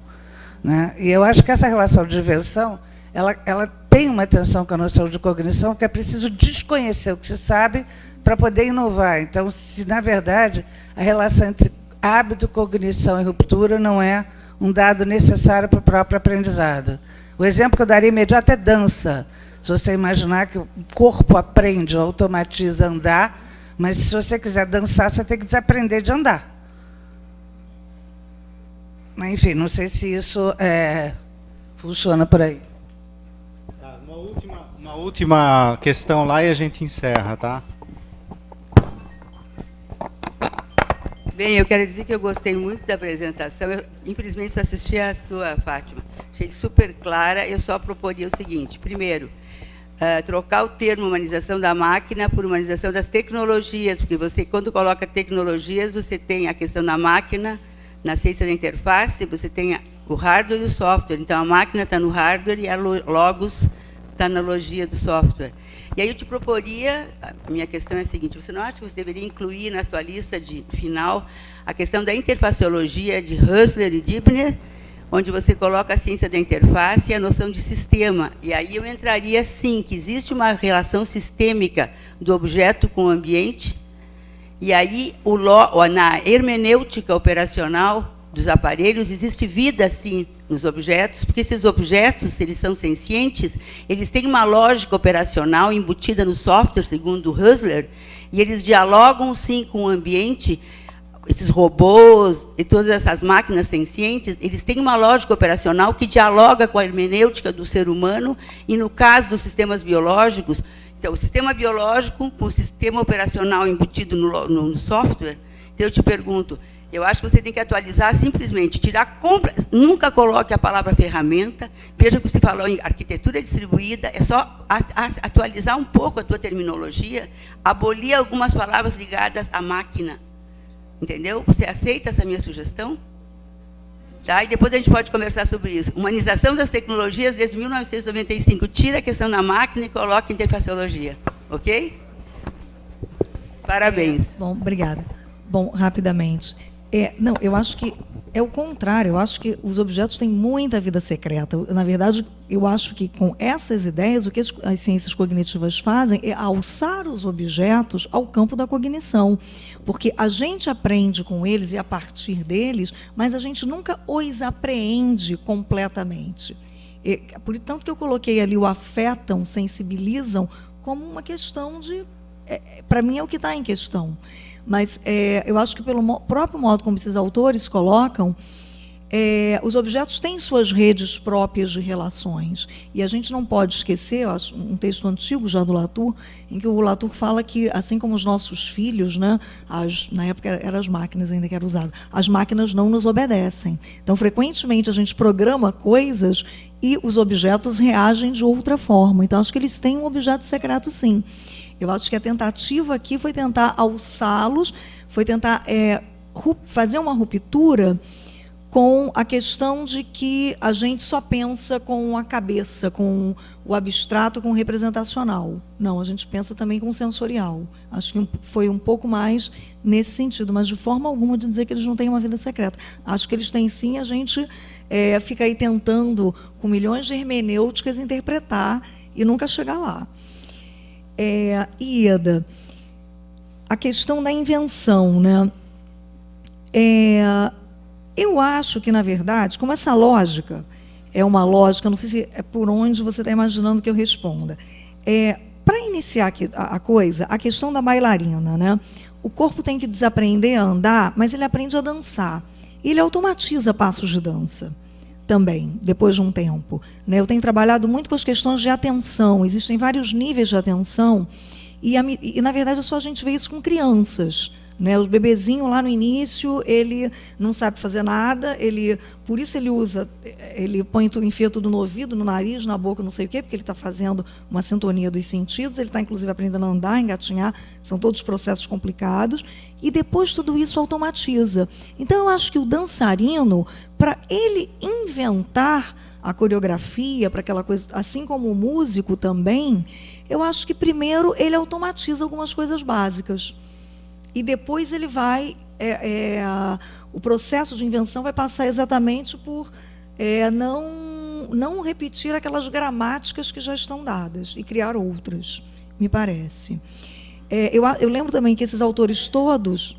né? E eu acho que essa relação de invenção, ela tem uma tensão com a noção de cognição, que é preciso desconhecer o que se sabe para poder inovar. Então, se, na verdade, a relação entre hábito, cognição e ruptura não é um dado necessário para o próprio aprendizado. O exemplo que eu daria imediato é dança. Se você imaginar que o corpo aprende, automatiza andar, mas se você quiser dançar, você tem que desaprender de andar. Mas, enfim, não sei se isso funciona por aí. Uma última questão lá e a gente encerra, tá? Bem, eu quero dizer que eu gostei muito da apresentação. Eu, infelizmente, só assisti a sua, Fátima. Achei super clara. Eu só proporia o seguinte. Primeiro, trocar o termo humanização da máquina por humanização das tecnologias, porque você, quando coloca tecnologias, você tem a questão da máquina, na ciência da interface, você tem o hardware e o software. Então, a máquina está no hardware e a logos está na logia do software. E aí eu te proporia, a minha questão é a seguinte, você não acha que você deveria incluir na sua lista de final a questão da interfaciologia de Husserl e Dibner, onde você coloca a ciência da interface e a noção de sistema. E aí eu entraria, sim, que existe uma relação sistêmica do objeto com o ambiente, e aí na hermenêutica operacional dos aparelhos existe vida, sim, nos objetos, porque esses objetos, se eles são sencientes, eles têm uma lógica operacional embutida no software, segundo Husserl, e eles dialogam, sim, com o ambiente. Esses robôs e todas essas máquinas sencientes, eles têm uma lógica operacional que dialoga com a hermenêutica do ser humano, e no caso dos sistemas biológicos, então, o sistema biológico com o sistema operacional embutido no software. Então, eu te pergunto, eu acho que você tem que atualizar simplesmente, nunca coloque a palavra ferramenta, veja que você falou em arquitetura distribuída, é só atualizar um pouco a tua terminologia, abolir algumas palavras ligadas à máquina. Entendeu? Você aceita essa minha sugestão? Tá? E depois a gente pode conversar sobre isso. Humanização das tecnologias desde 1995. Tira a questão da máquina e coloca interfaciologia. Ok? Parabéns. Bom, obrigada. Bom, rapidamente. Não, eu acho que é o contrário. Eu acho que os objetos têm muita vida secreta. Na verdade, eu acho que com essas ideias, o que as ciências cognitivas fazem é alçar os objetos ao campo da cognição. Porque a gente aprende com eles e a partir deles, mas a gente nunca os apreende completamente. Por tanto que eu coloquei ali o afetam, sensibilizam, como uma questão de... para mim é o que está em questão. Mas eu acho que pelo próprio modo como esses autores colocam, os objetos têm suas redes próprias de relações. E a gente não pode esquecer, eu acho, um texto antigo já do Latour, em que o Latour fala que, assim como os nossos filhos, né, na época eram as máquinas ainda que era usado, as máquinas não nos obedecem. Então, frequentemente, a gente programa coisas e os objetos reagem de outra forma. Então, acho que eles têm um objeto secreto, sim. Eu acho que a tentativa aqui foi tentar alçá-los, foi tentar fazer uma ruptura com a questão de que a gente só pensa com a cabeça, com o abstrato, com o representacional. Não, a gente pensa também com o sensorial. Acho que foi um pouco mais nesse sentido, mas de forma alguma de dizer que eles não têm uma vida secreta. Acho que eles têm sim, a gente fica aí tentando, com milhões de hermenêuticas, interpretar e nunca chegar lá. Ieda, a questão da invenção, né? Eu acho que, na verdade, como essa lógica é uma lógica, não sei se é por onde você está imaginando que eu responda. Para iniciar aqui a coisa, a questão da bailarina, né? O corpo tem que desaprender a andar, mas ele aprende a dançar. Ele automatiza passos de dança também, depois de um tempo. Eu tenho trabalhado muito com as questões de atenção, existem vários níveis de atenção, e na verdade, só a gente vê isso com crianças. Né? O bebezinho lá no início, ele não sabe fazer nada, por isso ele enfia tudo no ouvido, no nariz, na boca, não sei o quê, porque ele está fazendo uma sintonia dos sentidos, ele está, inclusive, aprendendo a andar, engatinhar, são todos processos complicados, e depois tudo isso automatiza. Então, eu acho que o dançarino, para ele inventar a coreografia, para aquela coisa, assim como o músico também, eu acho que primeiro ele automatiza algumas coisas básicas. E depois ele vai, o processo de invenção vai passar exatamente por não repetir aquelas gramáticas que já estão dadas e criar outras, me parece. Eu lembro também que esses autores todos...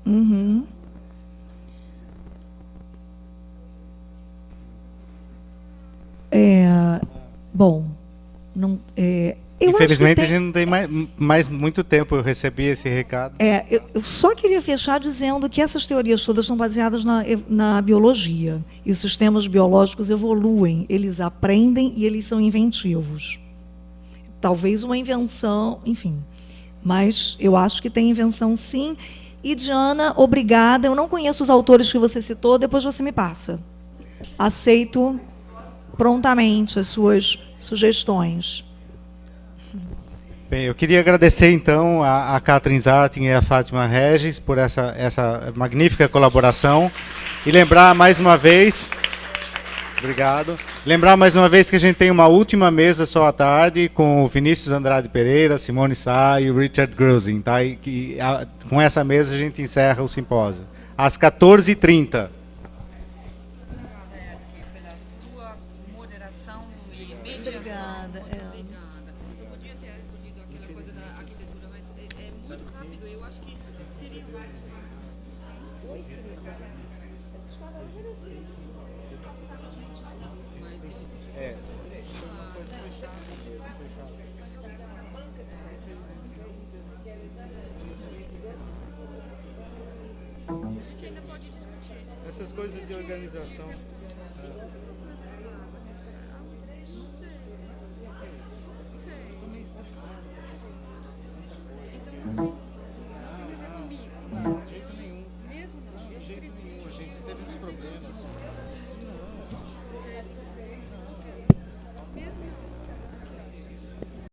Uhum. Bom, não, infelizmente a gente não tem mais muito tempo. Eu recebi esse recado. Eu só queria fechar dizendo que essas teorias todas são baseadas na biologia. E os sistemas biológicos evoluem, eles aprendem e eles são inventivos. Talvez uma invenção, enfim. Mas eu acho que tem invenção, sim. E, Diana, obrigada. Eu não conheço os autores que você citou, depois você me passa. Aceito prontamente as suas sugestões. Bem, eu queria agradecer, então, a Catherine Zarting e a Fátima Regis por essa magnífica colaboração. E lembrar mais uma vez... Obrigado. Lembrar mais uma vez que a gente tem uma última mesa só à tarde com o Vinícius Andrade Pereira, Simone Sá e o Richard Grusin, tá? Com essa mesa a gente encerra o simpósio. Às 14h30. Obrigada. Eu podia ter escolhido aquela coisa da arquitetura, mas é muito rápido. Eu acho que teria mais. Essas coisas de organização.